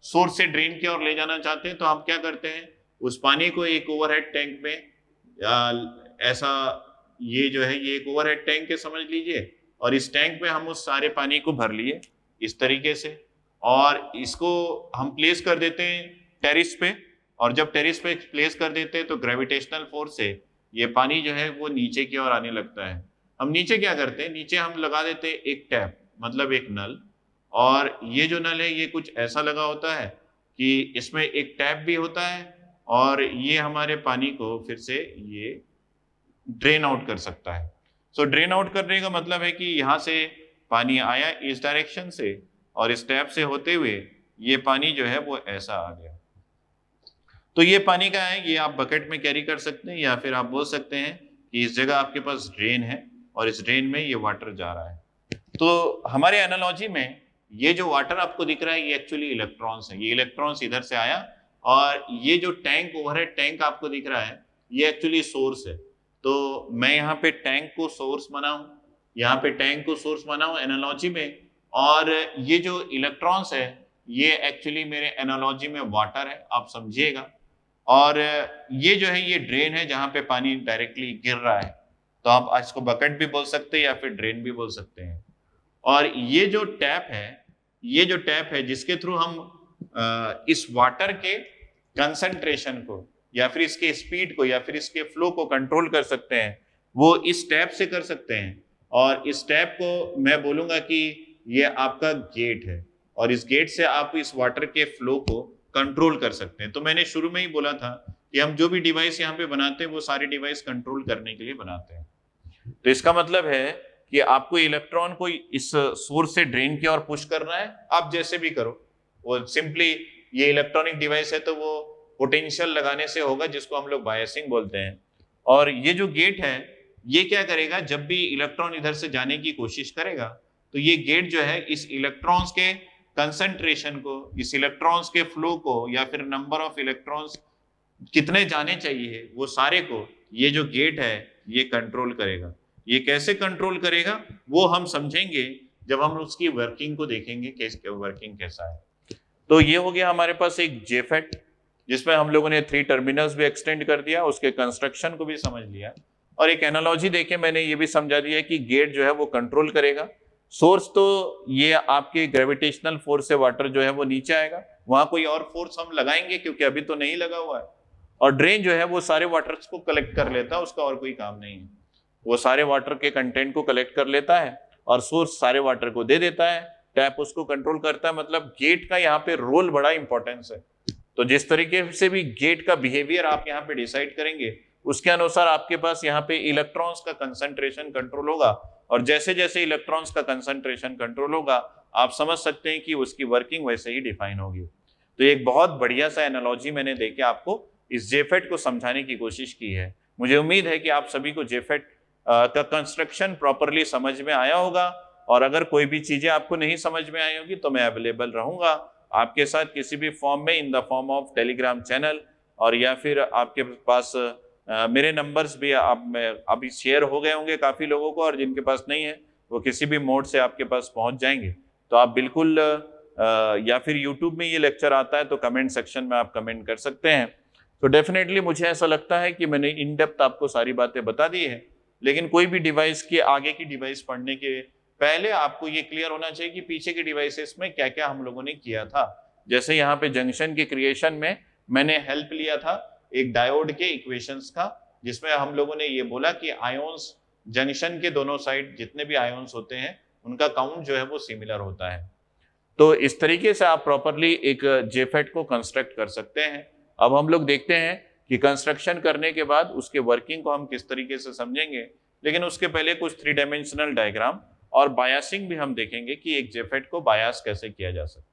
A: सोर्स से ड्रेन की ओर ले जाना चाहते हैं तो हम क्या करते हैं, उस पानी को एक ओवरहेड टैंक में ऐसा, ये जो है ये एक ओवरहेड टैंक है समझ लीजिए, और इस टैंक में हम उस सारे पानी को भर लिए इस तरीके से, और इसको हम प्लेस कर देते हैं टेरिस पे। और जब टेरिस पे प्लेस कर देते हैं तो ग्रेविटेशनल फोर्स से ये पानी जो है वो नीचे की ओर आने लगता है। हम नीचे क्या करते हैं, नीचे हम लगा देते हैं एक टैप, मतलब एक नल, और ये जो नल है ये कुछ ऐसा लगा होता है कि इसमें एक टैप भी होता है और ये हमारे पानी को फिर से ये ड्रेन आउट कर सकता है। सो ड्रेन आउट करने का मतलब है कि यहाँ से पानी आया इस डायरेक्शन से और इस टैप से होते हुए ये पानी जो है वो ऐसा आ गया। तो ये पानी का है, ये आप बकेट में कैरी कर सकते हैं, या फिर आप बोल सकते हैं कि इस जगह आपके पास ड्रेन है और इस ड्रेन में ये वाटर जा रहा है। तो हमारे एनालॉजी में ये जो वाटर आपको दिख रहा है ये एक्चुअली इलेक्ट्रॉन्स है। ये इलेक्ट्रॉन्स इधर से आया और ये जो टैंक, ओवरहेड टैंक आपको दिख रहा है ये एक्चुअली सोर्स है। तो मैं यहाँ पे टैंक को सोर्स बनाऊं, यहाँ पे टैंक को सोर्स बनाऊं एनालॉजी में, और ये जो इलेक्ट्रॉन्स है ये एक्चुअली मेरे एनालॉजी में वाटर है, आप समझिएगा। और ये जो है ये ड्रेन है जहां पे पानी डायरेक्टली गिर रहा है, तो आप इसको बकेट भी बोल सकते हैं या फिर ड्रेन भी बोल सकते हैं। और ये जो टैप है, ये जो टैप है जिसके थ्रू हम इस वाटर के कंसंट्रेशन को या फिर इसके स्पीड को या फिर इसके फ्लो को कंट्रोल कर सकते हैं, वो इस टैप से कर सकते हैं। और इस टैप को मैं बोलूंगा कि ये आपका गेट है, और इस गेट से आप इस वाटर के फ्लो को कंट्रोल कर सकते हैं। तो मैंने शुरू में ही बोला था कि हम जो भी डिवाइस यहाँ पे बनाते हैं वो सारे डिवाइस कंट्रोल करने के लिए बनाते हैं। तो इसका मतलब है कि आपको इलेक्ट्रॉन को इस सोर्स से ड्रेन की ओर पुश करना है, आप जैसे भी करो। वो सिंपली ये इलेक्ट्रॉनिक डिवाइस है तो वो पोटेंशियल लगाने से होगा, जिसको हम लोग बायसिंग बोलते हैं। और ये जो गेट है ये क्या करेगा, जब भी इलेक्ट्रॉन इधर से जाने की कोशिश करेगा तो ये गेट जो है इस इलेक्ट्रॉन्स के कंसंट्रेशन को, इस इलेक्ट्रॉन्स के फ्लो को या फिर नंबर ऑफ इलेक्ट्रॉन्स कितने जाने चाहिए वो सारे को ये जो गेट है ये कंट्रोल करेगा। ये कैसे कंट्रोल करेगा वो हम समझेंगे जब हम उसकी वर्किंग को देखेंगे, कैसे वर्किंग कैसा है। तो ये हो गया हमारे पास एक जेफेट, जिसमें हम लोगों ने 3 टर्मिनल्स भी एक्सटेंड कर दिया, उसके कंस्ट्रक्शन को भी समझ लिया, और एक एनालॉजी देके मैंने ये भी समझा दिया कि गेट जो है वो कंट्रोल करेगा। सोर्स तो ये आपके ग्रेविटेशनल फोर्स से वाटर जो है वो नीचे आएगा, वहां कोई और फोर्स हम लगाएंगे क्योंकि अभी तो नहीं लगा हुआ है। और ड्रेन जो है वो सारे वाटर्स को कलेक्ट कर लेता है, उसका और कोई काम नहीं है, वो सारे वाटर के कंटेंट को कलेक्ट कर लेता है और सोर्स सारे वाटर को दे देता है, टैप उसको कंट्रोल करता है। मतलब गेट का यहाँ पे रोल बड़ा इंपॉर्टेंस है। तो जिस तरीके से भी गेट का बिहेवियर आप यहाँ पे डिसाइड करेंगे उसके अनुसार आपके पास यहाँ पे इलेक्ट्रॉन्स का कंसंट्रेशन कंट्रोल होगा, और जैसे जैसे इलेक्ट्रॉन्स का कंसंट्रेशन कंट्रोल होगा आप समझ सकते हैं कि उसकी वर्किंग वैसे ही डिफाइन होगी। तो एक बहुत बढ़िया सा एनालॉजी मैंने देके आपको इस जेफेट को समझाने की कोशिश की है। मुझे उम्मीद है कि आप सभी को जेफेट का कंस्ट्रक्शन प्रॉपरली समझ में आया होगा, और अगर कोई भी चीजें आपको नहीं समझ में आई होगी तो मैं अवेलेबल रहूंगा आपके साथ किसी भी फॉर्म में, in the form of Telegram channel, और या फिर आपके पास मेरे नंबर्स भी आप में अभी शेयर हो गए होंगे काफ़ी लोगों को, और जिनके पास नहीं है वो किसी भी मोड से आपके पास पहुंच जाएंगे। तो आप बिल्कुल या फिर यूट्यूब में ये लेक्चर आता है तो कमेंट सेक्शन में आप कमेंट कर सकते हैं। तो डेफिनेटली मुझे ऐसा लगता है कि मैंने इन डेप्थ आपको सारी बातें बता दी है, लेकिन कोई भी डिवाइस के आगे की डिवाइस पढ़ने के पहले आपको ये क्लियर होना चाहिए कि पीछे के डिवाइसेस में क्या क्या हम लोगों ने किया था। जैसे यहाँ पे जंक्शन के क्रिएशन में मैंने हेल्प लिया था एक डायोड के इक्वेशंस का, जिसमें हम लोगों ने ये बोला कि आयोन्स जंक्शन के दोनों साइड जितने भी आयोन्स होते हैं उनका काउंट जो है वो सिमिलर होता है। तो इस तरीके से आप प्रॉपरली एक जेफेट को कंस्ट्रक्ट कर सकते हैं। अब हम लोग देखते हैं कि कंस्ट्रक्शन करने के बाद उसके वर्किंग को हम किस तरीके से समझेंगे, लेकिन उसके पहले कुछ 3 डायमेंशनल डायग्राम और बायसिंग भी हम देखेंगे कि एक जेफेट को बायस कैसे किया जा सकता है।